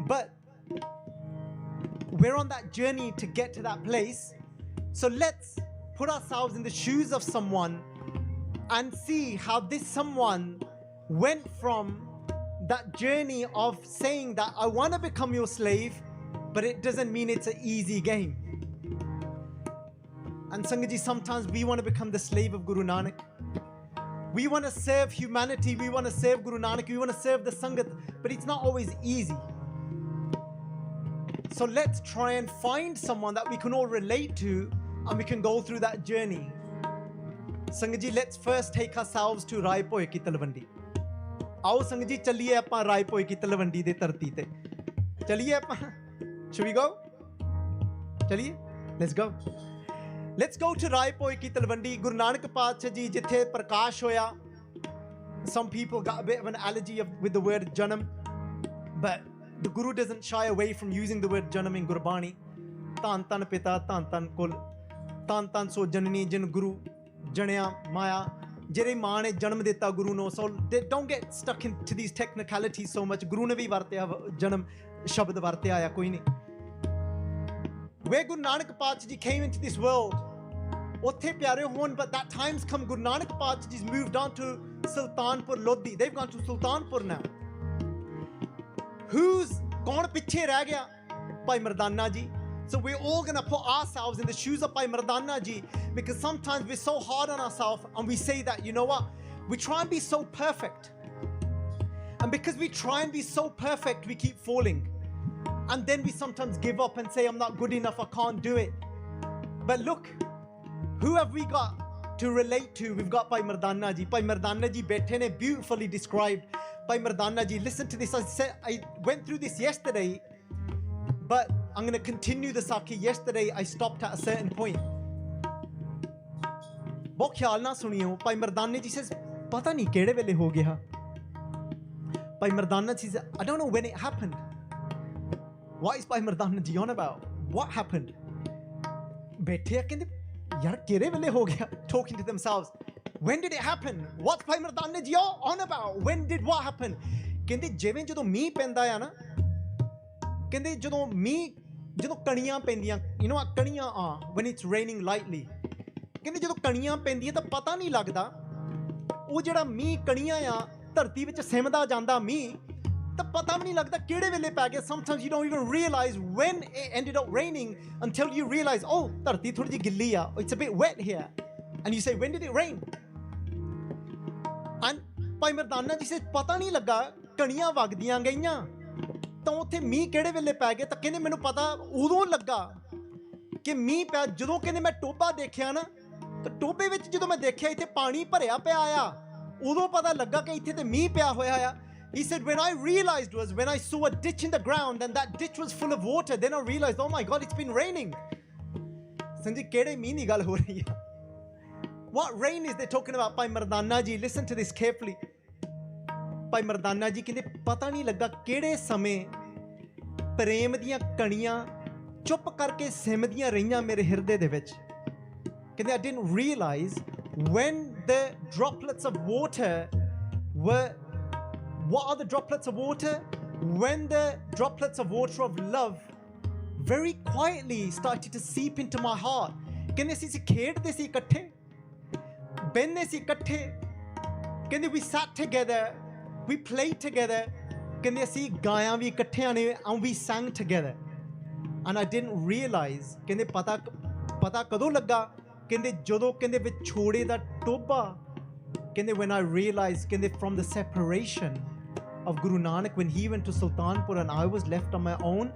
But we're on that journey to get to that place. So let's put ourselves in the shoes of someone and see how this someone went from that journey of saying that I want to become your slave, but it doesn't mean it's an easy game. And Sangat Ji, sometimes we want to become the slave of Guru Nanak. We want to serve humanity, we want to serve Guru Nanak, we want to serve the Sangat, but it's not always easy. So let's try and find someone that we can all relate to and we can go through that journey. Sangat Ji, let's first take ourselves to Rai Poe ki Talwandi. आओ संगत जी चलिए ਆਪਾਂ ਰਾਏ ਭੋਏ ਕੀ ਤਲਵੰਡੀ ਦੇ ਧਰਤੀ ਤੇ ਚਲਿਏ ਆਪਾਂ should we go ਚਲਿਏ let's go to ਰਾਏ ਭੋਏ ਕੀ ਤਲਵੰਡੀ ਗੁਰੂ ਨਾਨਕ ਪਾਤਸ਼ਾਹ ਜੀ ਜਿੱਥੇ ਪ੍ਰਕਾਸ਼ ਹੋਇਆ. Some people got a bit of an allergy with the word janam, but the Guru doesn't shy away from using the word janam in Gurbani. ਧੰਨ ਧੰਨ ਪਿਤਾ ਧੰਨ ਧੰਨ ਕੁਲ ਧੰਨ ਧੰਨ ਸੋ ਜਨਨੀ ਜਿਨ ਗੁਰੂ ਜਣਿਆ ਮਾਇਆ. ਜਿਹੜੇ ਮਾਂ ਨੇ ਜਨਮ ਦਿੱਤਾ ਗੁਰੂ ਨੂੰ. So don't get stuck into these technicalities so much. ਗੁਰੂ ਨੇ ਵੀ ਵਰਤਿਆ ਜਨਮ ਸ਼ਬਦ ਵਰਤਿਆ ਆ, ਕੋਈ ਨਹੀਂ. Where Guru Nanak Pacha Ji came into this world, ਉੱਥੇ ਪਿਆਰੇ ਹੋਣ, but that time's come. Guru Nanak Pacha Ji's moved on to Sultanpur Lodi. They've gone to Sultanpur now. ਕੌਣ ਪਿੱਛੇ ਰਹਿ ਗਿਆ? ਭਾਈ Mardana ji. So we're all going to put ourselves in the shoes of Bhai Mardana Ji, because sometimes we're so hard on ourselves and we say that, you know what, we try and be so perfect. And because we try and be so perfect, we keep falling. And then we sometimes give up and say, I'm not good enough, I can't do it. But look, who have we got to relate to? We've got Bhai Mardana Ji. Bhai Mardana Ji bethe ne, beautifully described. Bhai Mardana Ji, listen to this. I went through this yesterday, but I'm going to continue the Sakhi. Yesterday, I stopped at a certain point. बहुत ख्याल ना सुनियो. Bhai Mardana Ji says, पता नहीं केड़े वेले हो गया. Bhai Mardana Ji says, I don't know when it happened. What is Bhai Mardana Ji on about? What happened? बैठे कहते यार केड़े वेले हो गया. Talking to themselves. When did it happen? What's Bhai Mardana Ji on about? When did what happen? कहते जिवें ਜਦੋਂ ਮੀਂਹ ਪੈਂਦਾ ਆ ਨਾ, ਕਹਿੰਦੇ ਜਦੋਂ ਕਣੀਆਂ ਪੈਂਦੀਆਂ, you know what ਕਣੀਆਂ ਆ, when it's raining lightly, ਕਹਿੰਦੇ ਜਦੋਂ ਕਣੀਆਂ ਪੈਂਦੀਆਂ ਤਾਂ ਪਤਾ ਨਹੀਂ ਲੱਗਦਾ ਉਹ ਜਿਹੜਾ ਮੀਂਹ ਕਣੀਆਂ ਆ ਧਰਤੀ ਵਿੱਚ ਸਿਮਦਾ ਜਾਂਦਾ ਮੀਂਹ ਤਾਂ ਪਤਾ ਵੀ ਨਹੀਂ ਲੱਗਦਾ ਕਿਹੜੇ ਵੇਲੇ ਪੈ ਗਿਆ. Sometimes you don't even realize when it ended up raining until you realize, oh, ਧਰਤੀ ਥੋੜੀ ਜਿਹੀ ਗਿੱਲੀ ਆ, it's a bit wet here, and you say, when did it rain? And Bhai Mardana Ji says, ਪਤਾ ਨਹੀਂ ਲੱਗਾ ਕਣੀਆਂ ਵਗਦੀਆਂ ਗਈਆਂ ਤਾਂ ਉੱਥੇ ਮੀਂਹ ਕਿਹੜੇ ਵੇਲੇ ਪੈ ਗਏ. ਤਾਂ ਕਹਿੰਦੇ ਮੈਨੂੰ ਪਤਾ ਉਦੋਂ ਲੱਗਾ ਕਿ ਮੀਂਹ ਪਿਆ ਜਦੋਂ ਕਹਿੰਦੇ ਮੈਂ ਟੋਭਾ ਦੇਖਿਆ ਨਾ, ਤਾਂ ਟੋਭੇ ਵਿੱਚ ਜਦੋਂ ਮੈਂ ਦੇਖਿਆ ਇੱਥੇ ਪਾਣੀ ਭਰਿਆ ਪਿਆ ਆ, ਉਦੋਂ ਪਤਾ ਲੱਗਾ ਕਿ ਇੱਥੇ ਤੇ ਮੀਂਹ ਪਿਆ ਹੋਇਆ ਆ. He said, when I realized was when I saw a ditch in the ground and that ditch was full of water, then I realized, oh my God, it's been raining. Sanji, ਕਿਹੜੇ ਮੀਂਹ ਦੀ ਗੱਲ ਹੋ ਰਹੀ ਆ? What rain is they talking about? Bhai Mardana Ji, listen to this carefully. Bhai Mardana Ji ਕਹਿੰਦੇ ਪਤਾ ਨਹੀਂ ਲੱਗਾ ਕਿਹੜੇ ਸਮੇਂ ਪ੍ਰੇਮ ਦੀਆਂ ਕਣੀਆਂ ਚੁੱਪ ਕਰਕੇ ਸਿਮਦੀਆਂ ਰਹੀਆਂ ਮੇਰੇ ਹਿਰਦੇ ਦੇ ਵਿੱਚ. ਕਹਿੰਦੇ I didn't realize when the droplets of water were, what are the droplets of water? When the droplets of water of love very quietly started to seep into my heart. ਕਹਿੰਦੇ ਅਸੀਂ ਖੇਡਦੇ ਸੀ ਇਕੱਠੇ, ਬਹਿੰਦੇ ਸੀ ਇਕੱਠੇ, ਕਹਿੰਦੇ we sat together, we played together, ਕਹਿੰਦੇ ਅਸੀਂ ਗਾਇਆ ਵੀ ਇਕੱਠਿਆਂ ਨੇ, and we sang together. And I didn't realize, ਕਹਿੰਦੇ ਪਤਾ ਕਦੋਂ ਲੱਗਾ? ਕਹਿੰਦੇ ਜਦੋਂ ਕਹਿੰਦੇ ਵਿਛੋੜੇ ਦਾ ਟੋਭਾ, ਕਹਿੰਦੇ when I realized, ਕਹਿੰਦੇ from the separation of Guru Nanak, when he went to Sultanpur and I was left on my own,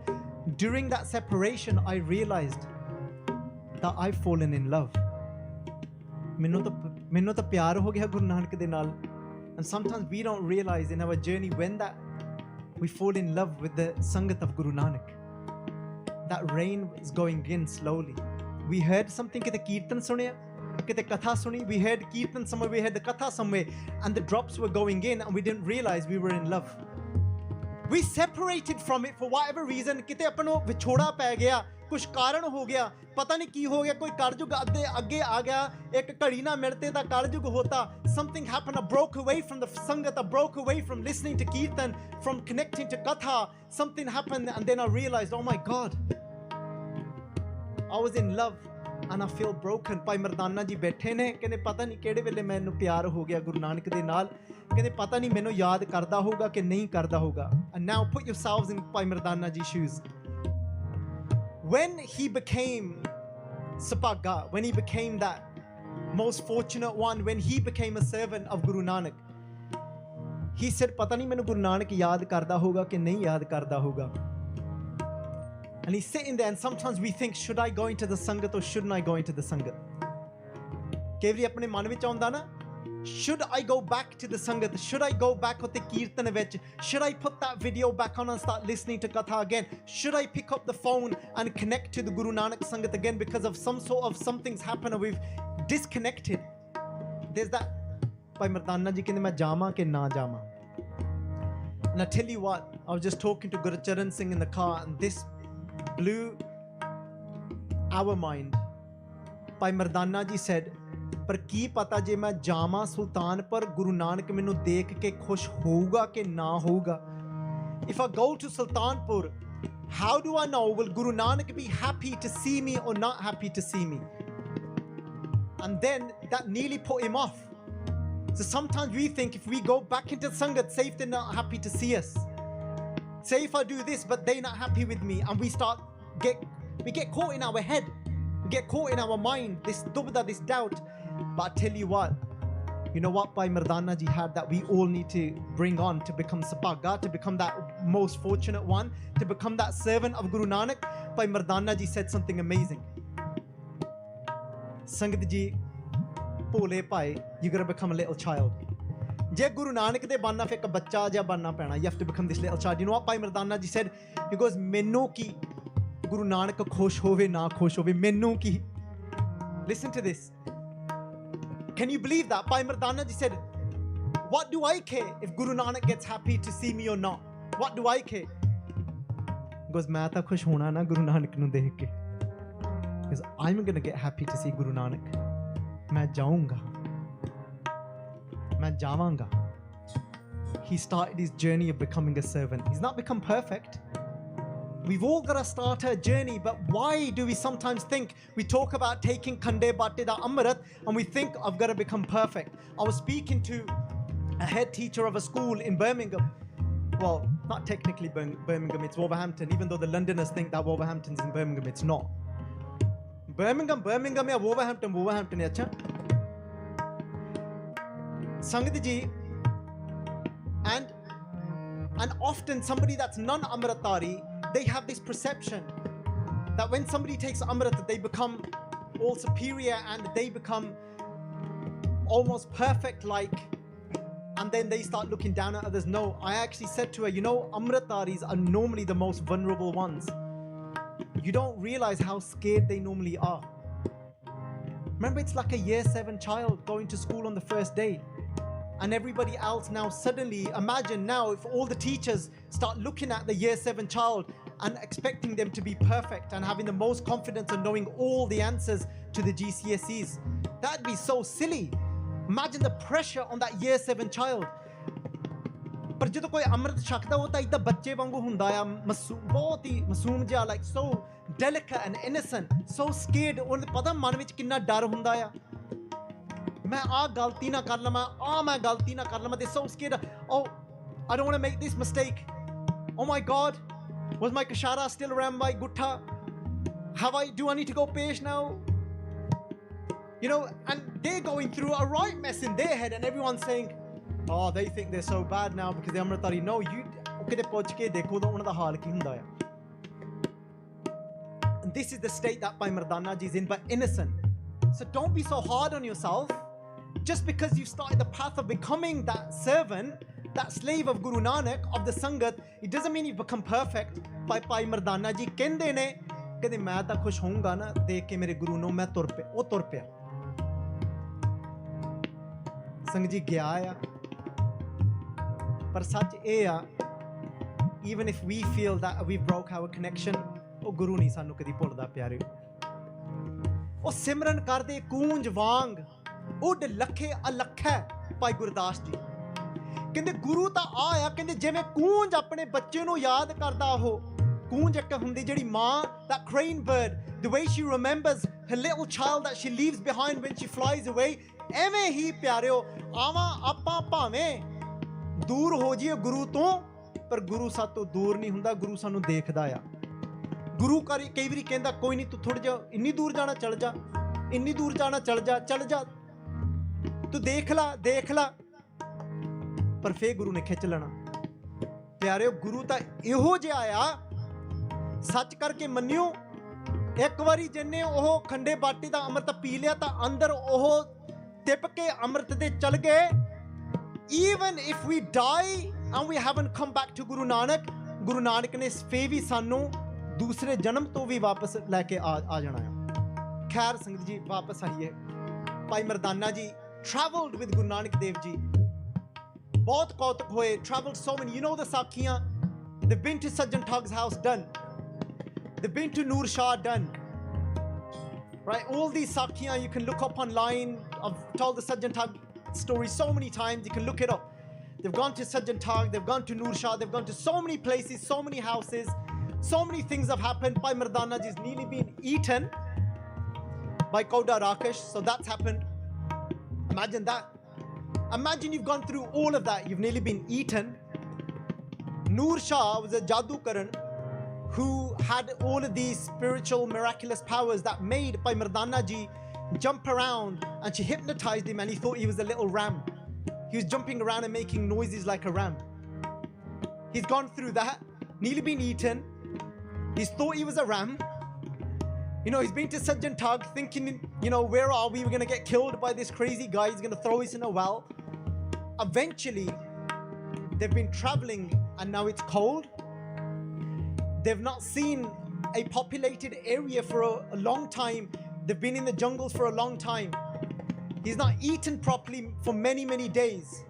during that separation I realized that I've fallen in love. ਮੈਨੂੰ ਤਾਂ ਪਿਆਰ ਹੋ ਗਿਆ ਗੁਰੂ ਨਾਨਕ ਦੇ ਨਾਲ. And sometimes we don't realize in our journey when that we fall in love with the Sangat of Guru Nanak. That rain is going in slowly. We heard something, kite Keertan sunya, kite katha suni. We heard Keertan somewhere, we heard the katha somewhere, and the drops were going in and we didn't realize we were in love. We separated from it for whatever reason. Kite apano vichoda pੈ ਗਿਆ, ਕੁਛ ਕਾਰਨ ਹੋ ਗਿਆ, ਪਤਾ ਨਹੀਂ ਕੀ ਹੋ ਗਿਆ, ਕੋਈ ਕਲਯੁਗ ਅੱਗੇ ਆ ਗਿਆ, ਇੱਕ ਘੜੀ ਨਾ ਮਿਲਤੇ ਤਾਂ ਕਲਯੁਗ ਹੋਤਾ. Something happened, I broke away from the Sangat, I broke away from listening to Keertan, from connecting to Katha. Something happened and then I realized, oh my God, I was in love and I feel broken. Bhai Mardana Ji ਬੈਠੇ ਨੇ, ਕਹਿੰਦੇ ਪਤਾ ਨਹੀਂ ਕਿਹੜੇ ਵੇਲੇ ਮੈਨੂੰ ਪਿਆਰ ਹੋ ਗਿਆ ਗੁਰੂ ਨਾਨਕ ਦੇ ਨਾਲ, ਕਹਿੰਦੇ ਪਤਾ ਨਹੀਂ ਮੈਨੂੰ ਯਾਦ ਕਰਦਾ ਹੋਊਗਾ ਕਿ ਨਹੀਂ ਕਰਦਾ ਹੋਊਗਾ. And now put yourselves in Bhai Mardana Ji's shoes. When he became Sapaga, when he became that most fortunate one, when he became a servant of Guru Nanak, he said, pata nahi mainu Guru Nanak yaad karda hoga ki nahi yaad karda hoga. And he's sitting there and sometimes we think, should I go into the Sangat or shouldn't I go into the Sangat? Kevri apne man vich aunda na, should I go back to the Sangat? Should I go back with the Keertan vich? Should I put that video back on and start listening to Katha again? Should I pick up the phone and connect to the Guru Nanak Sangat again because of some sort of something's happened or we've disconnected? There's that. Bhai Mardana Ji kende main jama ke na jama. And I tell you what, I was just talking to Guru Charan Singh in the car and this blew our mind. Bhai Mardana Ji said, ਪਰ ਕੀ ਪਤਾ ਜੇ ਮੈਂ ਜਾਵਾਂ ਸੁਲਤਾਨਪੁਰ, ਗੁਰੂ ਨਾਨਕ ਮੈਨੂੰ ਦੇਖ ਕੇ ਖੁਸ਼ ਹੋਊਗਾ ਕਿ ਨਾ ਹੋਊਗਾ? If I go to Sultanpur, how do I know, will Guru Nanak be happy to see me or not happy to see me? And then that nearly put him off. So sometimes we think if we go back into Sangat, say if they're not happy to see us, say if I do this but they're not happy with me, and we get caught in our head, we get caught in our mind, this dubda, this doubt. But I tell you what, You know what Bhai Mardana Ji had that we all need to bring on to become Sapaga, to become that most fortunate one, to become that servant of Guru Nanak? Bhai Mardana Ji said something amazing. Sangat Ji, Pole Pai, you gotta become a little child. Je Guru Nanak de banna fe ka bachcha ja banna pena. You have to become this little child. You know what Bhai Mardana Ji said? He goes, Menno ki Guru Nanak khosh hove na khosh hove, menno ki. Listen to this. Can you believe that? Bhai Mardana Ji said, what do I care if Guru Nanak gets happy to see me or not? What do I care? He goes, main ta khush hona na Guru Nanak nu dekh ke. Because I'm going to get happy to see Guru Nanak. Main jaunga. Main javanga. He started his journey of becoming a servant. He's not become perfect. We've all got to start our journey, but why do we sometimes think, we talk about taking Khande Bate da Amrit, and we think I've got to become perfect. I was speaking to a head teacher of a school in Birmingham. Well, not technically Birmingham, it's Wolverhampton, even though the Londoners think that Wolverhampton's in Birmingham, it's not. Birmingham ya Wolverhampton hai, acha? Sangat Ji, and often somebody that's non-Amritari, they have this perception that when somebody takes Amrit, they become all superior and they become almost perfect like, and then they start looking down at others. No, I actually said to her, you know, Amritaris are normally the most vulnerable ones. You don't realize how scared they normally are. Remember, it's like a year 7 child going to school on the first day. And everybody else now suddenly, imagine now if all the teachers start looking at the year 7 child and expecting them to be perfect and having the most confidence and knowing all the answers to the GCSEs. That'd be so silly. Imagine the pressure on that year 7 child. ਪਰ ਜਦੋਂ ਕੋਈ ਅੰਮ੍ਰਿਤ ਛਕਦਾ ਉਹ ਤਾਂ ਇਦਾਂ ਬੱਚੇ ਵਾਂਗੂ ਹੁੰਦਾ ਆ, ਬਹੁਤ ਹੀ ਮਾਸੂਮ ਜਿਹਾ, like so delicate and innocent, so scared. ਉਹਨੂੰ ਪਤਾ ਮਨ ਵਿੱਚ ਕਿੰਨਾ ਡਰ ਹੁੰਦਾ ਆ, ਮੈਂ ਆਹ ਗਲਤੀ ਨਾ ਕਰ ਲਵਾਂ, ਮੈਂ ਗਲਤੀ ਨਾ ਕਰ ਲਵਾਂ. They're so scared. Oh, I don't want to make this mistake. Oh my God, was my kashara still around my gutta? Do I need to go pesh now? You know, and they're going through a right mess in their head, and everyone's saying, oh, they think they're so bad now because they're Amritari. No, you kite poch ke dekho to unna da haal ki hunda hai. And this is the state that Bhai Mardana Ji is in, but innocent. So don't be so hard on yourself. Just because you've started the path of becoming that servant, that slave of Guru Nanak, of the Sangat, it doesn't mean you've become perfect. Bhai Mardana Ji kende ne, kende main ta khush hounga na dekh ke mere guru nu, main tur pe, oh tur paya. Sangat Ji gaya ya. But such even if we feel that we broke our connection, oh Guru nahi sanu kadi bhulda pyare. Oh simran karde kunj wang, ud lakhe alakha. Bhai Gurdas Ji kende Guru ta aaya, kende jiਵੇਂ kunj apne bacche nu yaad karda ho. Kunj ek hundi jehdi maa, that crane bird, the way she remembers her little child that she leaves behind when she flies away, ਐਵੇਂ ਹੀ ਪਿਆਰਿਓ ਆਵਾਂ ਆਪਾਂ ਭਾਵੇਂ ਦੂਰ ਹੋ ਜਾਈਏ ਗੁਰੂ ਤੋਂ, ਪਰ ਗੁਰੂ ਸਾਤੋਂ ਦੂਰ ਨਹੀਂ ਹੁੰਦਾ, ਗੁਰੂ ਸਾਨੂੰ ਦੇਖਦਾ ਆ. ਗੁਰੂ ਕਈ ਵਾਰੀ ਕਹਿੰਦਾ ਕੋਈ ਨਹੀਂ ਤੂੰ ਥੋੜਾ ਜਿਹਾ ਇੰਨੀ ਦੂਰ ਜਾਣਾ ਚੱਲ ਜਾ, ਇੰਨੀ ਦੂਰ ਜਾਣਾ ਚੱਲ ਜਾ ਤੂੰ ਦੇਖ ਲਾ, ਪਰ ਫੇਰ ਗੁਰੂ ਨੇ ਖਿੱਚ ਲੈਣਾ. ਪਿਆਰਿਓ ਗੁਰੂ ਤਾਂ ਇਹੋ ਜਿਹਾ ਆ, ਸੱਚ ਕਰਕੇ ਮੰਨਿਓ, ਇੱਕ ਵਾਰੀ ਜਿੰਨੇ ਉਹ ਖੰਡੇ ਬਾਟੇ ਦਾ ਅੰਮ੍ਰਿਤ ਪੀ ਲਿਆ ਤਾਂ ਅੰਦਰ ਉਹ ਟਿਪ ਕੇ ਅੰਮ੍ਰਿਤ ਦੇ ਚਲ ਗਏ. Even if we die and we haven't come back to Guru Nanak ਨੇ ਫੇਰ ਵੀ ਸਾਨੂੰ ਦੂਸਰੇ ਜਨਮ ਤੋਂ ਵੀ ਵਾਪਸ ਲੈ ਕੇ ਆ ਜਾਣਾ ਆ. ਖੈਰ ਸੰਗਤ ਜੀ ਵਾਪਸ ਆਈਏ. ਭਾਈ Mardana ji traveled with Guru Nanak Dev Ji. ਬਹੁਤ ਕੌਤਕ ਹੋਏ, traveled so many. You know the Sakhiyan, they've been to Sajjan Thag's house, done. They've been to Noor Shah, done. Right, all these Sakhiyan you can look up online. I've told the Sajjan Thag story so many times, you can look it up. They've gone to Sajjan Thag, they've gone to Noor Shah, they've gone to so many places, so many houses, so many things have happened. Bhai Mardana Ji's nearly been eaten by Kauda Rakesh, so that's happened. Imagine that. Imagine you've gone through all of that, you've nearly been eaten. Noor Shah was a Jadukaran who had all of these spiritual miraculous powers that made Bhai Mardana Ji jump around and she hypnotized him and he thought he was a little ram. He was jumping around and making noises like a ram. He's gone through that, nearly been eaten. He's thought he was a ram. You know, he's been to Sajjan Tag thinking, you know, where are we? We're going to get killed by this crazy guy. He's going to throw us in a well. Eventually, they've been traveling and now it's cold. They've not seen a populated area for a long time. They've been in the jungles for a long time. He's not eaten properly for many, many days.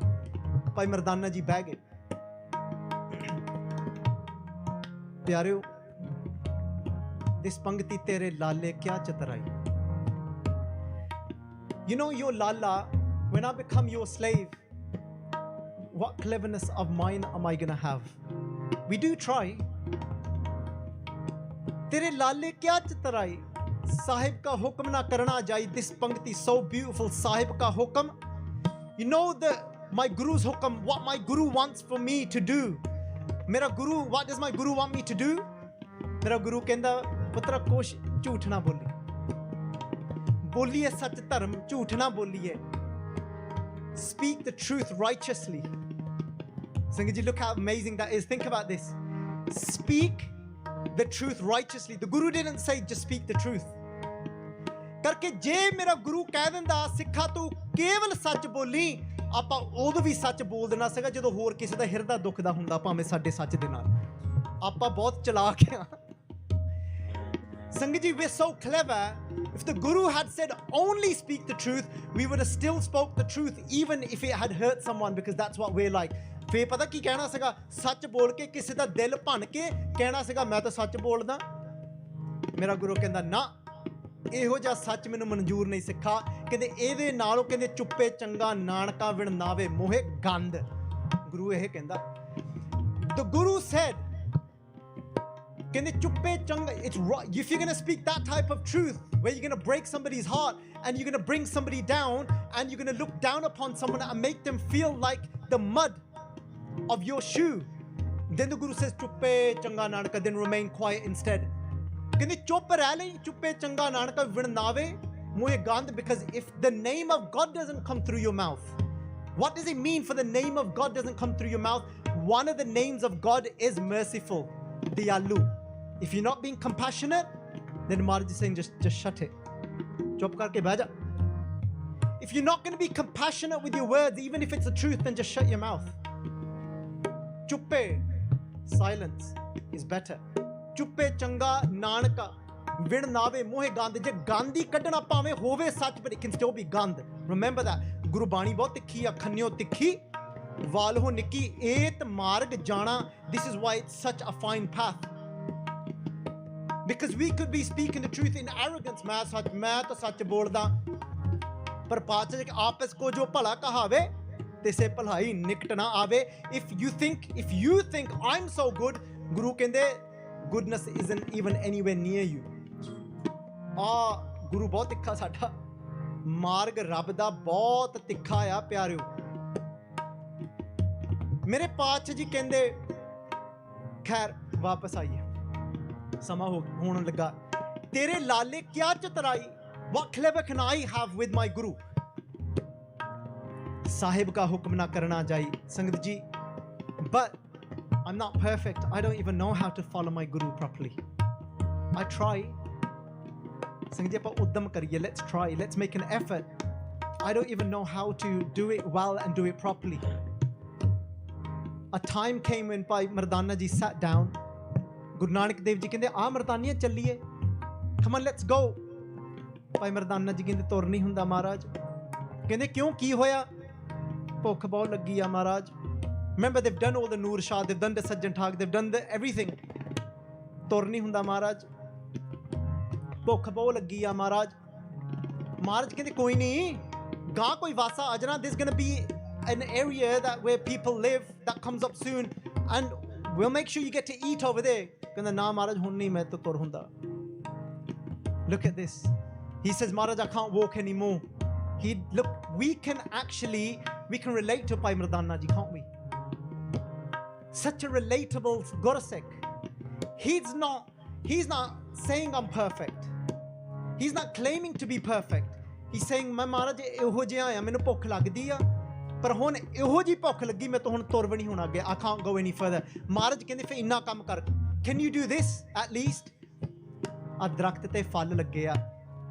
Bhai Mardana ji beh gaye. Pyareo, this pangti tere lale kya chatarai. You know, your lala, when I become your slave, what cleverness of mine am I gonna have? We do try. Tere lale kya chatarai. Sahib ka hukm na karna jai. This pangti so beautiful. Sahib ka hukm. You know my Guru's hukm, what my Guru wants for me to do. Mera Guru, what does my Guru want me to do? Mera Guru kenda putra kosh jhoot na boli. Boliye sach dharm, jhoot na boliye. Speak the truth righteously. Sangat Ji, look how amazing that is. Think about this. Speak the truth righteously. The Guru didn't say just speak the truth. Karke je mera Guru keh denda sikha tu keval sach boli, ਆਪਾਂ ਉਦੋਂ ਵੀ ਸੱਚ ਬੋਲ ਦੇਣਾ ਸੀਗਾ ਜਦੋਂ ਹੋਰ ਕਿਸੇ ਦਾ ਹਿਰਦਾ ਦੁਖਦਾ ਹੁੰਦਾ ਭਾਵੇਂ ਸਾਡੇ ਸੱਚ ਦੇ ਨਾਲ ਆਪਾਂ ਬਹੁਤ ਚਲਾਕ ਆ Sangat Ji, we're so clever. If the Guru had said only speak the truth, we would have still spoke the truth even if it had hurt someone, because that's what we're like. ਫੇਰ ਪਤਾ ਕੀ ਕਹਿਣਾ ਸੀਗਾ ਸੱਚ ਬੋਲ ਕੇ ਕਿਸੇ ਦਾ ਦਿਲ ਭੰਨ ਕੇ ਕਹਿਣਾ ਸੀਗਾ ਮੈਂ ਤਾਂ ਸੱਚ ਬੋਲਦਾ ਮੇਰਾ ਗੁਰੂ ਕਹਿੰਦਾ ਨਾ ਇਹੋ ਜਿਹਾ ਸੱਚ ਮੈਨੂੰ ਮਨਜ਼ੂਰ ਨਹੀਂ ਸਿੱਖਾ ਕਹਿੰਦੇ ਇਹਦੇ ਨਾਲੋਂ ਕਹਿੰਦੇ ਚੁੱਪੇ ਚੰਗਾ ਨਾਨਕਾ ਵਿਣ ਨਾਵੇ ਮੋਹੇ ਗੰਦ ਗੁਰੂ ਇਹ ਕਹਿੰਦਾ the Guru said ਕਹਿੰਦੇ ਚੁੱਪੇ ਚੰਗਾ it's right if you're going to speak that type of truth where you're going to break somebody's heart and you're going to bring somebody down and you're going to look down upon someone and make them feel like the mud of your shoe then the Guru says ਚੁੱਪੇ ਚੰਗਾ ਨਾਨਕਾ then remain quiet instead ਕਹਿੰਦੇ ਚੁੱਪ ਰਹਿ ਲਈ ਚੁੱਪੇ ਚੰਗਾ ਨਾਨਕਾ ਵਿਣਨਾਵੇ ਮੂਹੇ ਗੰਦ because if the name of God doesn't come through your mouth what does it mean for the name of God doesn't come through your mouth one of the names of God is merciful Diyalu if you're not being compassionate then Maharaj is saying just shut it ਚੁੱਪ ਕਰਕੇ ਬਹਿ ਜਾ if you're not going to be compassionate with your words even if it's the truth then just shut your mouth ਚੁੱਪੇ silence is better ਚੁੱਪੇ ਚੰਗਾ ਨਾਨਕਾ ਵਿਣ ਨਾਵੇ ਮੋਹੇ ਗੰਦ ਜੇ ਗੰਦ ਹੀ ਕੱਢਣਾ ਭਾਵੇਂ ਹੋਵੇ ਸੱਚ but it can still be ਗੰਦ remember that ਗੁਰਬਾਣੀ ਬਹੁਤ ਤਿੱਖੀ ਆ ਖੰਨਿਓ ਤਿੱਖੀ ਵਾਲ ਹੋ ਨਿੱਕੀ ਏਤ ਮਾਰਗ ਜਾਣਾ this is why it's such a fine path because we could be speaking the truth in arrogance ਮੈਂ ਤਾਂ ਸੱਚ ਬੋਲਦਾ ਪਰ ਪਾਚ ਆਪਸ ਕੋ ਜੋ ਭਲਾ ਕਹਾਵੇ ਤਿਸੇ ਭਲਾਈ ਨਿਕਟ ਨਾ ਆਵੇ if you think I'm so good ਗੁਰੂ ਕਹਿੰਦੇ goodness isn't even anywhere near you ਗੁਰੂ ਬਹੁਤ ਤਿੱਖਾ ਸਾਡਾ ਮਾਰਗ ਰੱਬ ਦਾ ਬਹੁਤ ਤਿੱਖਾ ਆ ਪਿਆਰਿਓ ਮੇਰੇ ਪਾਤਸ਼ਾਹ ਜੀ ਕਹਿੰਦੇ ਖੈਰ ਵਾਪਸ ਆਈਏ ਸਮਾਂ ਹੋਣ ਲੱਗਾ ਤੇਰੇ ਲਾਲੇ ਕਿਆ ਚਤਰਾਈ what clever can I have with my Guru ਸਾਹਿਬ ਕਾ ਹੁਕਮ ਨਾ ਕਰਨਾ ਜਾਈ ਸੰਗਤ ਜੀ but I'm not perfect. I don't even know how to follow my Guru properly. I try. Sangat Ji, uddam kariye. Let's try. Let's make an effort. I don't even know how to do it well and do it properly. A time came when Bhai Mardana Ji sat down. Guru Nanak Dev Ji kende, "Aa Mardaniya chaliye. Come on, let's go." Bhai Mardana Ji kende, "Tor nahi hunda Maharaj." Kende, "Kyun ki hoya?" "Bhukh bahut lagi ya Maharaj." Remember, they've done all the Noor Shah, they've done the Sajjan Thak, they've done everything. Tor nahi hunda Maharaj. Bhukh bahut lagi ya Maharaj. Maharaj kende koi nahi. Gaa koi vasa aa jana. There's going to be an area where people live that comes up soon, and we'll make sure you get to eat over there. Kenda na Maharaj hun nahi main to tor hunda. Look at this. He says, Maharaj, I can't walk anymore. We can relate to Bhai Mardana Ji, can't we? Such a relatable Gurusik. He's not saying I'm perfect. He's not claiming to be perfect. He's saying ਮੈਂ ਮਹਾਰਾਜ ਇਹੋ ਜਿਹਾ ਆ ਮੈਨੂੰ ਭੁੱਖ ਲੱਗਦੀ ਆ ਪਰ ਹੁਣ ਇਹੋ ਜਿਹੀ ਭੁੱਖ ਲੱਗੀ ਮੈਂ ਤਾਂ ਹੁਣ ਤੁਰ ਵੀ ਨਹੀਂ ਹੁਣ ਅੱਗੇ I can't go any further ਮਹਾਰਾਜ ਕਹਿੰਦੇ ਫਿਰ ਇੰਨਾ ਕੰਮ ਕਰ can you do this at least ਆ ਦਰਖਤ ਤੇ ਫਲ ਲੱਗੇ ਆ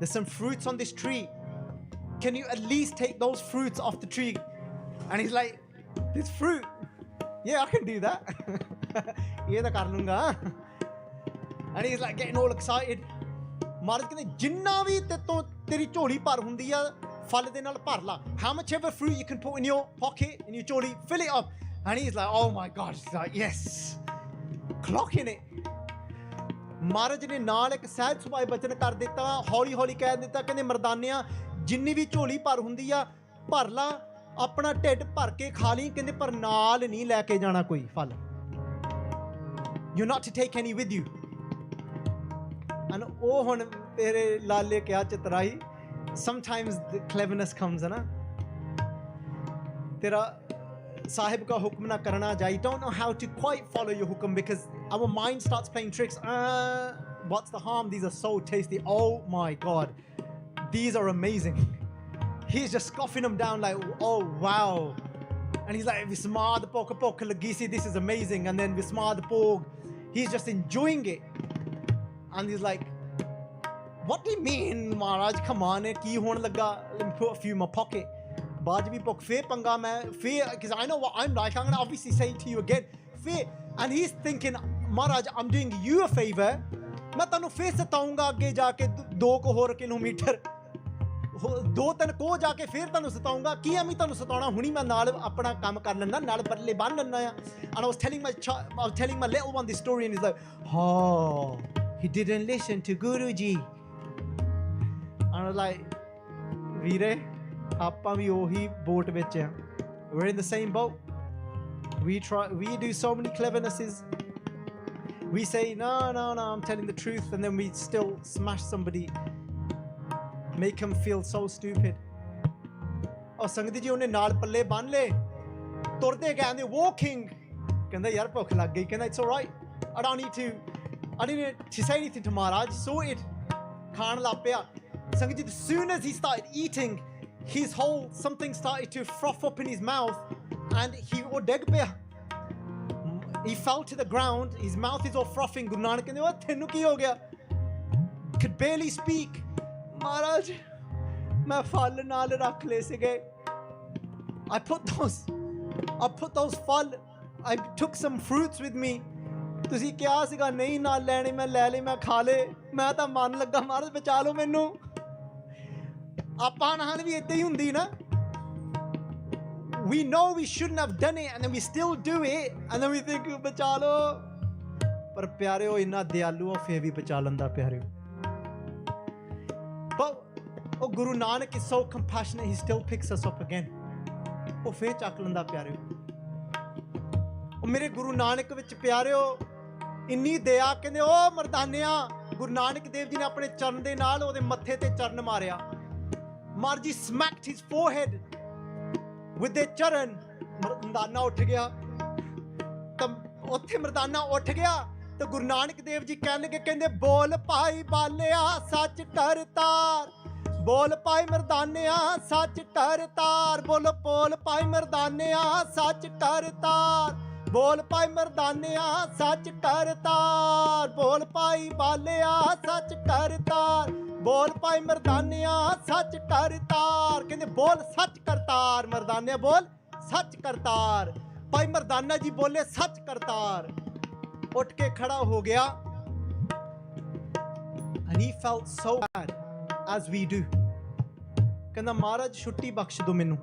there's some fruits on this tree can you at least take those fruits off the tree and he's like this fruit yeah I can do that ਇਹ ਤਾਂ ਕਰ ਲੂੰਗਾ and he's like getting all excited ਮਹਾਰਾਜ ਕਹਿੰਦੇ ਜਿੰਨਾ ਵੀ ਤੇਰੀ ਝੋਲੀ ਭਰ ਹੁੰਦੀ ਆ ਫਲ ਦੇ ਨਾਲ ਭਰ ਲਾ how much ever fruit you can put in your pocket in your ਝੋਲੀ fill it up and he's like oh my God he's like yes clocking it ਮਹਾਰਾਜ ਨੇ ਨਾਲ ਇੱਕ ਸਹਿਜ ਸੁਭਾਅ ਬਚਨ ਕਰ ਦਿੱਤਾ ਹੌਲੀ ਹੌਲੀ ਕਹਿ ਦਿੱਤਾ ਕਹਿੰਦੇ ਮਰਦਾਨਿਆਂ ਜਿੰਨੀ ਵੀ ਝੋਲੀ ਭਰ ਹੁੰਦੀ ਆ ਭਰ ਲਾ ਆਪਣਾ ਢਿੱਡ ਭਰ ਕੇ ਖਾ ਲਈ ਕਹਿੰਦੇ ਪਰ ਨਾਲ ਨਹੀਂ ਲੈ ਕੇ ਜਾਣਾ ਕੋਈ ਫਲ you're not to take any with you and ਉਹ ਹੁਣ ਤੇਰੇ ਲਾਲੇ ਕਿਹਾ ਚਤਰਾਈ sometimes the cleverness comes है ना तेरा साहिब का हुक्म ना करना जाए you don't know how to quite follow your hukum because our mind starts playing tricks what's the harm these are so tasty oh my God these are amazing he's just scoffing them down like oh wow and he's like vismad pok lagi si this is amazing and then vismad pog he's just enjoying it and he's like what do you mean Maharaj come on ki hone laga let me put a few in my pocket baaj bhi pok fe panga main fe because I know what I'm like I'm going to obviously say it to you again fe and he's thinking Maharaj I'm doing you a favor main tanu fe sataunga agge ja ke 2 ਹੋਰ kilometre 2-3 ਕੋ ਜਾ ਕੇ ਫੇਰ ਤੁਹਾਨੂੰ ਸਤਾਉਂਗਾ ਕੀ ਐਵੇਂ ਤੁਹਾਨੂੰ ਸਤਾਉਣਾ ਹੁਣੀ ਮੈਂ ਨਾਲ ਆਪਣਾ ਕੰਮ ਕਰ ਲੈਂਦਾ ਨਾਲ ਪੱਲੇ ਬੰਨ ਲੈਂਦਾ ਆ and I was telling my little one this story and he's like oh he didn't listen to Guru Ji and I was like ਵੀਰੇ ਆਪਾਂ ਵੀ ਉਹੀ ਬੋਟ ਵਿੱਚ ਆ we're in the same boat we do so many clevernesses we say no I'm telling the truth and then we still smash somebody make him feel so stupid oh ਸੰਗਤ ਜੀ ਉਹਨੇ ਨਾਲ ਪੱਲੇ ਬੰਨ ਲਏ ਤੁਰਦੇ ਕਹਿੰਦੇ walking ਕਹਿੰਦਾ ਯਾਰ ਭੁੱਖ ਲੱਗ ਗਈ ਕਹਿੰਦਾ it's all right I didn't need to say anything to Maharaj sorted ਖਾਣ ਲੱਗ ਪਿਆ ਸੰਗਤ ਜੀ as soon as he started eating his whole something started to froth up in his mouth and he ਡਿੱਗ ਪਿਆ he fell to the ground his mouth is all frothing Guru Nanak ਕਹਿੰਦੇ ਉਹ ਤੈਨੂੰ ਕੀ ਹੋ ਗਿਆ could barely speak Maharaj ਮੈਂ ਫਲ ਨਾਲ ਰੱਖ ਲਏ ਸੀਗੇ I put those ਫਲ I took some fruits with me ਤੁਸੀਂ ਕਿਹਾ ਸੀਗਾ ਨਹੀਂ ਨਾਲ ਲੈਣੇ ਮੈਂ ਲੈ ਲਏ ਮੈਂ ਖਾ ਲਏ ਮੈਂ ਤਾਂ ਮਨ ਲੱਗਾ ਮਹਾਰਾਜ ਬਚਾ ਲਓ ਮੈਨੂੰ ਆਪਾਂ ਨਾਲ ਵੀ ਏਦਾਂ ਹੀ ਹੁੰਦੀ ਨਾ we know we shouldn't have done it and then we still do it and then we think ਬਚਾ ਲਓ ਪਰ ਪਿਆਰਿਓ ਇੰਨਾ ਦਿਆਲੂ ਆ ਫੇਰ ਵੀ ਬਚਾ ਲੈਂਦਾ ਪਿਆਰਿਓ but oh Guru Nanak is so compassionate he still picks us up again ਉਹ ਫੇਰ ਚੱਕ ਲੈਂਦਾ ਪਿਆਰਿਓ ਉਹ ਮੇਰੇ ਗੁਰੂ ਨਾਨਕ ਵਿੱਚ ਪਿਆਰਿਓ ਇੰਨੀ ਦਇਆ ਕਹਿੰਦੇ ਉਹ ਮਰਦਾਨਿਆਂ ਗੁਰੂ ਨਾਨਕ ਦੇਵ ਜੀ ਨੇ ਆਪਣੇ ਚਰਨ ਦੇ ਨਾਲ ਉਹਦੇ ਮੱਥੇ ਤੇ ਚਰਨ ਮਾਰਿਆ ਮਾਰ ਜੀ smacked his forehead with their ਚਰਨ ਮਰਦਾਨਾ ਉੱਠ ਗਿਆ ਤਾਂ ਉੱਥੇ ਮਰਦਾਨਾ ਉੱਠ ਗਿਆ ਤਾਂ ਗੁਰੂ ਨਾਨਕ ਦੇਵ ਜੀ ਕਹਿਣ ਲੱਗੇ ਕਹਿੰਦੇ ਬੋਲ ਭਾਈ ਬਾਲਿਆ ਸੱਚ ਕਰਤਾਰ ਬੋਲ ਭਾਈ ਮਰਦਾਨਿਆ ਸੱਚ ਕਰਤਾਰ ਬੋਲ ਭਾਈ ਮਰਦਾਨਿਆ ਸੱਚ ਕਰਤਾਰ ਬੋਲ ਭਾਈ ਮਰਦਾਨਿਆ ਸੱਚ ਕਰਤਾਰ ਬੋਲ ਭਾਈ ਬਾਲਿਆ ਸੱਚ ਕਰਤਾਰ ਬੋਲ ਭਾਈ ਮਰਦਾਨਿਆ ਸੱਚ ਕਰਤਾਰ ਕਹਿੰਦੇ ਬੋਲ ਸੱਚ ਕਰਤਾਰ ਮਰਦਾਨਿਆ ਬੋਲ ਸੱਚ ਕਰਤਾਰ ਭਾਈ ਮਰਦਾਨਾ ਜੀ ਬੋਲੇ ਸੱਚ ਕਰਤਾਰ ਉੱਠ ਕੇ ਖੜਾ ਹੋ ਗਿਆ and he felt so bad as we do ਕਹਿੰਦਾ ਮਹਾਰਾਜ ਛੁੱਟੀ ਬਖਸ਼ ਦਿਓ ਮੈਨੂੰ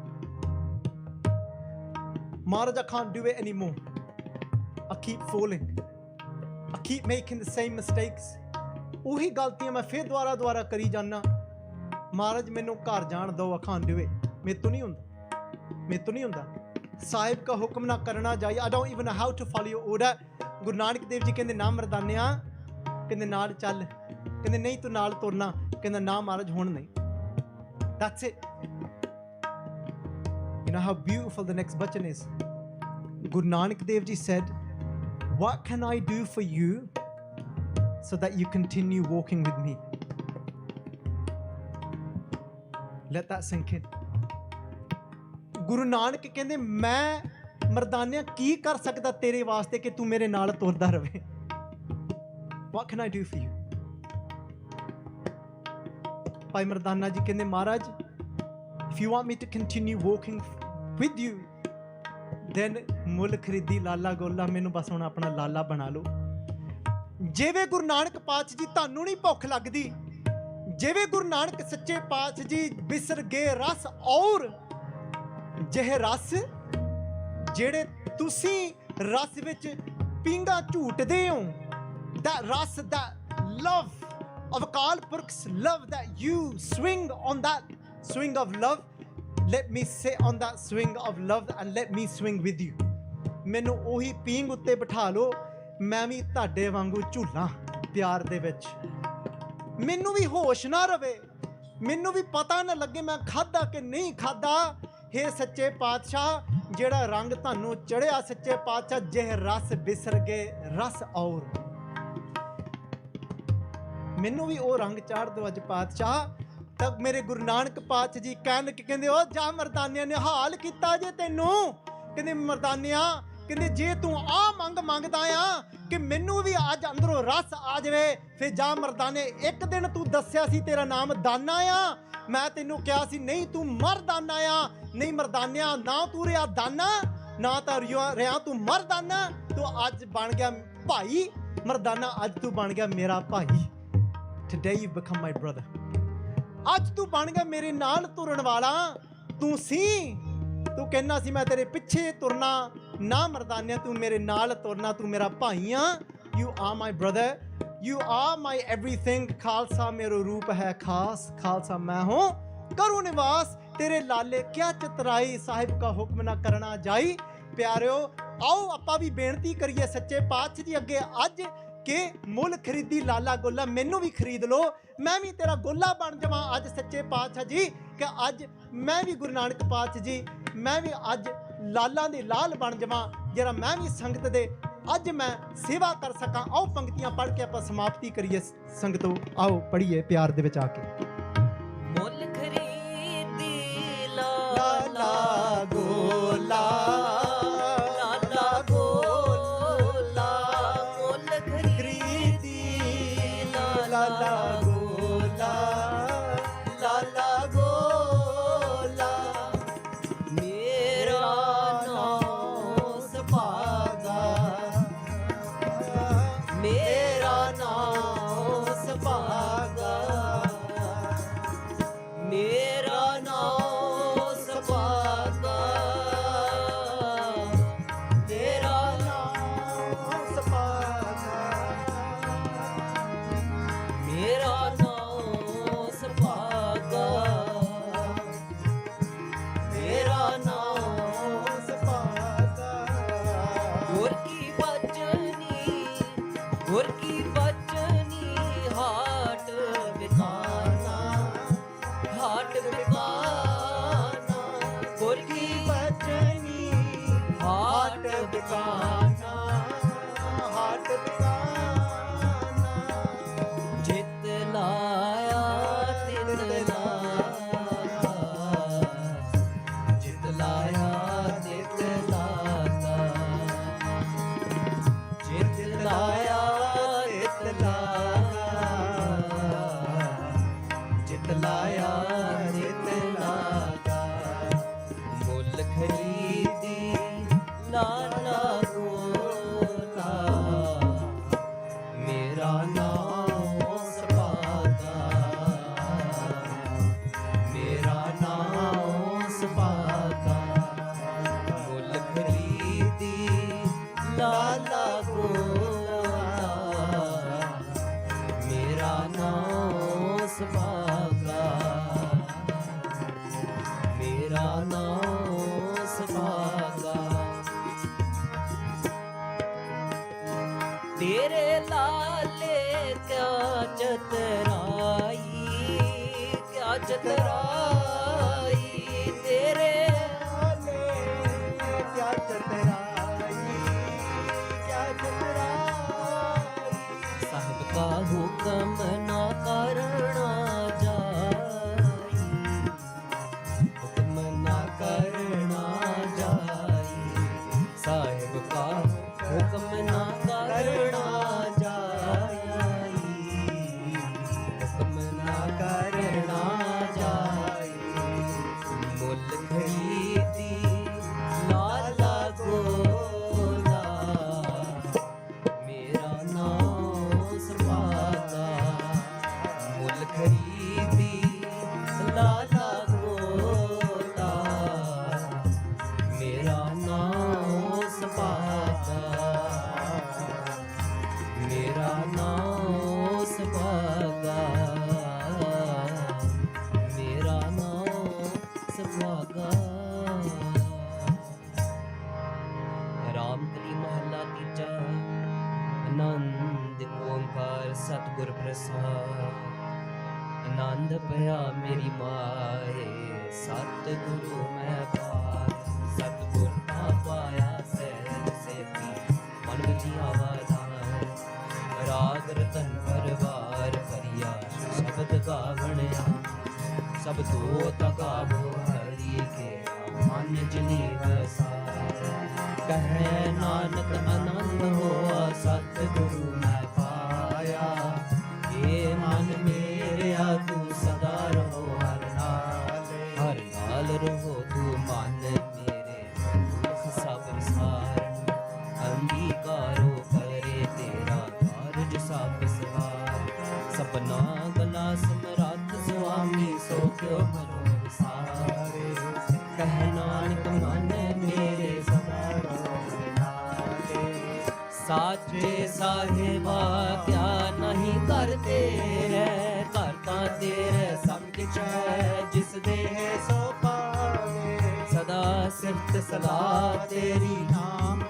ਮਹਾਰਾਜ I can't do it anymore I keep falling I keep making the same mistakes ਉਹੀ ਗਲਤੀਆਂ ਮੈਂ ਫਿਰ ਦੁਬਾਰਾ ਕਰੀ ਜਾਂਦਾ ਮਹਾਰਾਜ ਮੈਨੂੰ ਘਰ ਜਾਣ ਦਿਓ I can't do it ਮੇਰੇ ਤੋਂ ਨਹੀਂ ਹੁੰਦਾ ਸਾਹਿਬ ਦਾ ਹੁਕਮ ਨਾ ਕਰਨਾ ਜਾਏ I don't even know how to follow your order Guru Nanak Dev ji ਕਹਿੰਦੇ ਨਾ ਮਰਦਾਨਿਆਂ ਕਹਿੰਦੇ ਨਾਲ ਚੱਲ ਕਹਿੰਦੇ ਨਹੀਂ ਤੂੰ ਨਾਲ ਤੁਰਨਾ ਕਹਿੰਦਾ ਨਾ ਮਹਾਰਾਜ ਹੁਣ ਨਹੀਂ that's it you know how beautiful the next bhajan is Guru Nanak Dev Ji said what can I do for you so that you continue walking with me Let that sink in. Guru Nanak ਕਹਿੰਦੇ ਮੈਂ ਮਰਦਾਨਿਆਂ ਕੀ ਕਰ ਸਕਦਾ ਤੇਰੇ ਵਾਸਤੇ ਕਿ ਤੂੰ ਮੇਰੇ ਨਾਲ ਤੁਰਦਾ ਰਵੇਂ? What can I do for you? ਭਾਈ ਮਰਦਾਨਾ ਜੀ ਕਹਿੰਦੇ ਮਹਾਰਾਜ, if you want me to continue walking with you, then ਮੁੱਲ ਖਰੀਦੀ ਲਾਲਾ ਗੋਲਾ, ਮੈਨੂੰ ਬਸ ਹੁਣ ਆਪਣਾ ਲਾਲਾ ਬਣਾ ਲਓ। ਜਿਵੇਂ ਗੁਰੂ ਨਾਨਕ ਪਾਤਸ਼ਾਹ ਜੀ ਤੁਹਾਨੂੰ ਨਹੀਂ ਭੁੱਖ ਲੱਗਦੀ, ਜਿਵੇਂ ਗੁਰੂ ਨਾਨਕ ਸੱਚੇ ਪਾਤਸ਼ਾਹ ਜੀ ਬਿਸਰ ਗਏ ਰਸ ਔਰ ਜਿਹੇ ਰਸ ਜਿਹੜੇ ਤੁਸੀਂ ਰਸ ਵਿੱਚ ਪੀਂਘਾਂ ਝੂਟਦੇ ਹੋ, that ਰਸ, that love of Akal ਪੁਰਖ's love, that you swing on that swing of love, let me sit on that swing of love and let me swing with you. ਮੈਨੂੰ ਉਹੀ ਪੀਂਘ ਉੱਤੇ ਬਿਠਾ ਲਓ, ਮੈਂ ਵੀ ਤੁਹਾਡੇ ਵਾਂਗੂ ਝੂਲਾਂ ਪਿਆਰ ਦੇ ਵਿੱਚ। ਮੈਨੂੰ ਵੀ ਹੋਸ਼ ਨਾ ਰਵੇ, ਮੈਨੂੰ ਵੀ ਪਤਾ ਨਾ ਲੱਗੇ ਮੈਂ ਖਾਧਾ ਕਿ ਨਹੀਂ ਖਾਧਾ। ਹੇ ਸੱਚੇ ਪਾਤਸ਼ਾਹ, ਜਿਹੜਾ ਰੰਗ ਤੁਹਾਨੂੰ ਚੜਿਆ ਸੱਚੇ ਪਾਤਸ਼ਾਹ, ਜਿਹੇ ਰਸ ਬਿਸਰ ਗਏ ਰਸ ਔਰ, ਮੈਨੂੰ ਵੀ ਉਹ ਰੰਗ ਚਾੜ ਦਿਓ ਅੱਜ ਪਾਤਸ਼ਾਹ। ਤਾਂ ਮੇਰੇ ਗੁਰੂ ਨਾਨਕ ਪਾਤਸ਼ਾਹ ਜੀ ਕਹਿਣ ਕਿ ਕਹਿੰਦੇ ਉਹ ਜਾ ਮਰਦਾਨਿਆਂ ਨੇ ਹਾਲ ਕੀਤਾ ਜੇ ਤੈਨੂੰ। ਕਹਿੰਦੇ ਮਰਦਾਨਿਆਂ, ਕਹਿੰਦੇ ਜੇ ਤੂੰ ਆ ਮੰਗਦਾ ਆ ਕਿ ਮੈਨੂੰ ਵੀ ਅੱਜ ਅੰਦਰੋਂ ਰਸ ਆ ਜਾਵੇ, ਫਿਰ ਜਾ ਮਰਦਾਨੇ। ਇੱਕ ਦਿਨ ਤੂੰ ਦੱਸਿਆ ਸੀ ਤੇਰਾ ਨਾਮ ਦਾਨਾ ਆ, ਮੈਂ ਤੈਨੂੰ ਕਿਹਾ ਸੀ ਨਹੀਂ ਤੂੰ ਮਰਦਾਨਾ ਆ। ਨਹੀਂ ਮਰਦਾਨਿਆਂ, ਨਾ ਤੂੰ ਰਿਹਾ ਦਾਨਾ, ਨਾ ਤਾਂ ਰਿਹਾ ਤੂੰ ਮਰਦਾਨਾ, ਤੂੰ ਅੱਜ ਬਣ ਗਿਆ ਭਾਈ ਮਰਦਾਨਾ, ਅੱਜ ਤੂੰ ਬਣ ਗਿਆ ਮੇਰਾ ਭਾਈ। Today you've become my brother. ਅੱਜ ਤੂੰ ਬਣ ਗਿਆ ਮੇਰੇ ਨਾਲ ਤੁਰਨ ਵਾਲਾ। ਤੂੰ ਕਹਿੰਦਾ ਸੀ ਮੈਂ ਤੇਰੇ ਪਿੱਛੇ ਤੁਰਨਾ, ਨਾ ਮਰਦਾਨਿਆਂ ਤੂੰ ਮੇਰੇ ਨਾਲ ਤੁਰਨਾ, ਤੂੰ ਮੇਰਾ ਭਾਈ ਆ। You are my brother, you are my everything। Khalsa ਮੇਰਾ ਰੂਪ ਹੈ ਖਾਸ, ਖਾਲਸਾ ਮੈਂ ਹੂੰ ਕਰੂ ਨਿਵਾਸ। ਤੇਰੇ ਲਾਲੇ ਕਿਆ ਚਤਰਾਈ, ਸਾਹਿਬ ਕਾ ਹੁਕਮ ਨਾ ਕਰਨਾ ਜਾਈ। ਪਿਆਰਿਓ, ਆਓ ਆਪਾਂ ਵੀ ਬੇਨਤੀ ਕਰੀਏ ਸੱਚੇ ਪਾਤਸ਼ਾਹ ਜੀ ਅੱਗੇ ਅੱਜ ਕਿ ਮੁੱਲ ਖਰੀਦੀ ਲਾਲਾ ਗੋਲਾ, ਮੈਨੂੰ ਵੀ ਖਰੀਦ ਲਓ, ਮੈਂ ਵੀ ਤੇਰਾ ਗੋਲਾ ਬਣ ਜਾਵਾਂ ਅੱਜ ਸੱਚੇ ਪਾਤਸ਼ਾਹ ਜੀ। ਕਿ ਅੱਜ ਮੈਂ ਵੀ ਗੁਰੂ ਨਾਨਕ ਪਾਤਸ਼ਾਹ ਜੀ, ਮੈਂ ਵੀ ਅੱਜ ਲਾਲਾਂ ਦੇ ਲਾਲ ਬਣ ਜਾਵਾਂ, ਜਿਹੜਾ ਮੈਂ ਵੀ ਸੰਗਤ ਦੇ ਅੱਜ ਮੈਂ ਸੇਵਾ ਕਰ ਸਕਾਂ। ਆਓ ਪੰਕਤੀਆਂ ਪੜ੍ਹ ਕੇ ਆਪਾਂ ਸਮਾਪਤੀ ਕਰੀਏ ਸੰਗਤੋ, ਆਓ ਪੜ੍ਹੀਏ ਪਿਆਰ ਦੇ ਵਿੱਚ ਆ ਕੇ। ਮੁੱਲ ਖਰੀਦੀ ਲਾਲਾ ਗੋਲਾ, तेरे लाले क्या चतराई, क्या चतराई, तेरे लाले क्या चतराई, क्या चतराई, साहब का हुक्म ना करना जाई, ਗੁਰ ਪ੍ਰਸਾਦ। ਆਨੰਦ ਪਿਆ ਮੇਰੀ ਮਾਏ, ਸਤਿਗੁਰੂ ਮੈਂ ਪਾਇਆ। ਸਤਿਗੁਰ ਦਾ ਪਾਇਆ ਸਹਿਜ ਸੇਤੀ, ਮਨ ਵਿੱਚ ਆਵਾਜ਼ਾਂ। ਰਾਗ ਰਤਨ ਪਰਵਾਰ ਭਰਿਆ, ਸ਼ਬਦ ਗਾਵਣਿਆ। ਸਭ ਤੋਂ ਗਾਵੋ ਹਰੀ ਕੇ, ਮਨ ਜਨੀ ਵਸਾਰ। ਕਹੈ ਨਾਨਕ ਆਨੰਦ ਹੋਆ, ਸਤਿਗੁਰੂ ਮੈਂ ਪਾਇਆ। ਏ ਮਨ ਮੇਰਿਆ ਤੂੰ ਸਦਾ ਰਹੋ ਹਰ ਨਾਲ, ਹਰ ਨਾਲ ਰਹੋ ਤੂੰ ਮਨ ਮੇਰੇ। ਦੁਖ ਸਭ ਵਿਸਾਰਨ, ਅੰਗੀਕਾਰੋ ਕਰੇ ਤੇਰਾ ਕਾਰਜ ਸਭ ਸਵਾਰ। ਸਪਨਾ ਗਲਾ ਸਮਰੱਥ ਸੁਆਮੀ, ਸੋ ਕਿਉ ਮਨੋ ਵਿਸਾਰੇ। ਕਹਿ ਨਾਨਕ ਮਨ ਮੇਰੇ ਸਦਾ ਰਹੋ ਨਾਲੇ। ਸਾਚੇ ਸਾਹਿਬਾ ਕਿਆ ਨਹੀਂ ਕਰ ਤੇਰੇ, ਘਰ ਤਾਂ ਤੇਰੇ ਸਭ ਕਿਛ ਹੈ, ਜਿਸ ਦੇ ਸੋ ਪਾਵੇ। ਸਦਾ ਸਿਫਤ ਸਲਾਹ ਤੇਰੀ, ਨਾਮ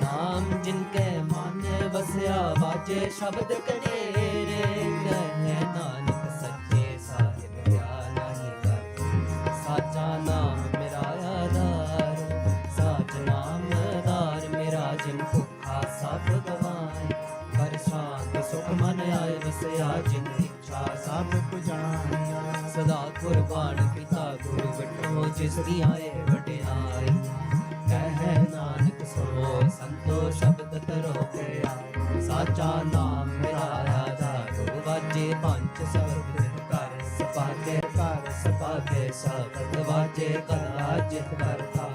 ਨਾਮ ਜਿਨ ਕੇ ਮਨ ਵਸਿਆ, ਬਾਜੇ ਸ਼ਬਦ ਕਨੇਰੇ। ਕਹਿ ਨਾਨਕ ਸੱਚੇ ਸਾਹਿਬ ਕਿਆ ਨਹੀਂ ਕਰ, ਸਾਚਾ ਨਾਮ ਮੇਰਾ ਆਧਾਰ। ਸਾਚ ਨਾਮ ਆਧਾਰ ਮੇਰਾ, ਜਿਨ ਭੁੱਖਾ ਸਭ ਗਵਾਏ। ਪਰ ਸ਼ਾਂਤ ਸੁਖ ਮਨ ਆਏ ਵਸਿਆ, ਜਿਨ ਇੱਛਾ ਸਭ ਪੁਜਾਣਿਆ। ਸਦਾ ਕੁਰਬਾਨ ਪਿਤਾ ਗੁਰੂ ਵਿਟੋ, ਜਿਸ ਦੀ ਆਏ ਵਡਿਆਈ। ਕਹਿ ਨਾਨਕ ਸੁਣੋ ਸੰਤੋ ਸ਼ਬਦ ਤਰੋ ਪਿਆ। ਸਾਚਾ ਨਾਮ ਮੇਰਾ ਆਧਾਰ, ਵਾਜੇ ਪੰਚ ਸ਼ਬਦ ਕਰ ਸਪਾਕੇ। ਕਰ ਸਪਾਕੇ ਸ਼ਬਦ ਵਾਜੇ, ਕਲਾ ਜਿਤ ਕਰਤਾ।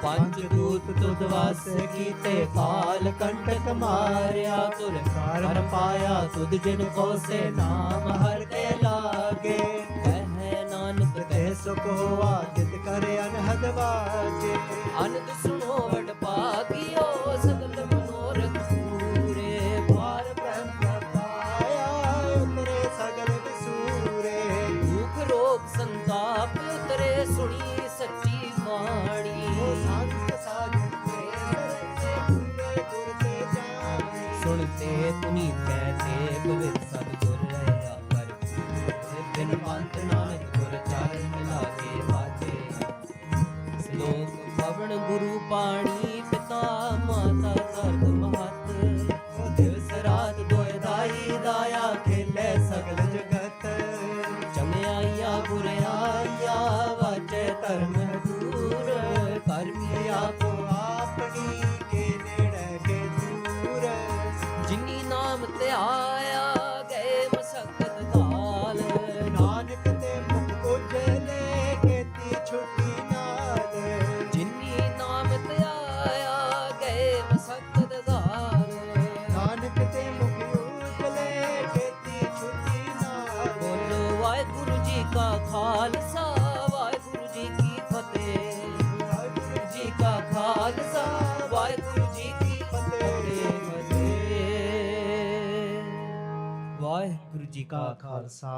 ਪੰਜ ਦੂਤ ਤੁਧ ਵਾਸ ਕੀਤੇ, ਕਾਲ ਕੰਟਕ ਮਾਰਿਆ। ਤੁਰ ਕਰ ਪਾਇਆ ਤੁਧ ਜਿਨ ਕੋ ਸੇ, ਨਾਮ ਹਰ ਕੇ ਲਾਗੇ। ਕਹਿ ਨਾਨਕ ਕਹਿ ਸੁਖ ਹੋਆ, ਤਿਤ ਕਰ ਅਨਹਦ ਵਾਜੇ। ਅਨੰਦ ਸੁਣੋ ਵਡ ਭਾਗਿਓ, ਸਗਲ ਮਨੋਰਥ ਪੂਰੇ। ਭਾਰ ਬ੍ਰਹਮ ਪਾਇਆ, ਉਤਰੇ ਸਗਲ ਵਿਸੂਰੇ। ਦੁਖ ਰੋਗ ਸੰਤਾਪ ਉਤਰੇ, ਸੁਣੀ ਸੱਚੀ ਬਾਣੀ। ਸੰਤ ਸਾਜਨ ਤੇ ਗੁਰ ਤੇ ਜਾਣੀ। ਸੁਣਤੇ ਤੁਨੀ ਕਹਤੇ, ਪਵਿੱਤ ਸਤਿਗੁਰ ਰਹਿਆ ਕਰ। ਬਿਨ ਮੰਤ ਨਾਨਕ ਗੁਰ ਚਰਨ ਲਾਗੇ ਵਾਜੇ। ਸ਼ਲੋਕ ਪਵਨ ਗੁਰੂ ਪਾਣੀ, ਪਿਤਾ ਮਾਤਾ ਧਰਤ ਮਹਤ। ਦਿਵਸ ਰਾਤ ਦੋਇ ਦਾਈ, ਦਾਇਆ ਖੇਲੇ ਸਗਲ ਜਗਤ। ਚੰਗਿਆਈਆ ਬੁਰਿਆਈਆ, ਵਾਜੇ ਧਰਮ ਦੂਰ। ਕਰਮੀ ਆਪੋ ਆਪਣੀ, ਕੇ ਨੇੜੇ ਕੇ ਦੂਰ। ਜਿਨੀ ਨਾਮ ਤੇ ਆਇਆ, ਗਏ ਮਸਕਤ ਕਾਲ। ਨਾਨਕ ਤੇ ਮੁਖ ਉਜਲੇ, ਕੀਤੀ ਛੁੱਟੀ ਨਾਲ। ਜਿਨੀ ਨਾਮ ਤੇ ਆਇਆ, ਗਏ ਮਸਕਤ ਕਾਲ। ਨਾਨਕ ਤੇ ਮੁਖ ਉਜਲੇ, ਕੀਤੀ ਛੁੱਟੀ ਨਾਲ। ਬੋਲੋ ਵਾਹਿਗੁਰੂ ਜੀ ਕਾ ਖਾਲਸਾ, ਵਾਹਿਗੁਰੂ ਜੀ ਕੀ ਫਤਿਹ। ਵਾਹਿਗੁਰੂ ਜੀ ਕਾ ਖਾਲਸਾ, ਵਾਹਿਗੁਰੂ ਜੀ ਕੀ ਫਤਿਹ। ਵਾਹਿਗੁਰੂ ਜੀ ਕਾ ਖਾਲਸਾ।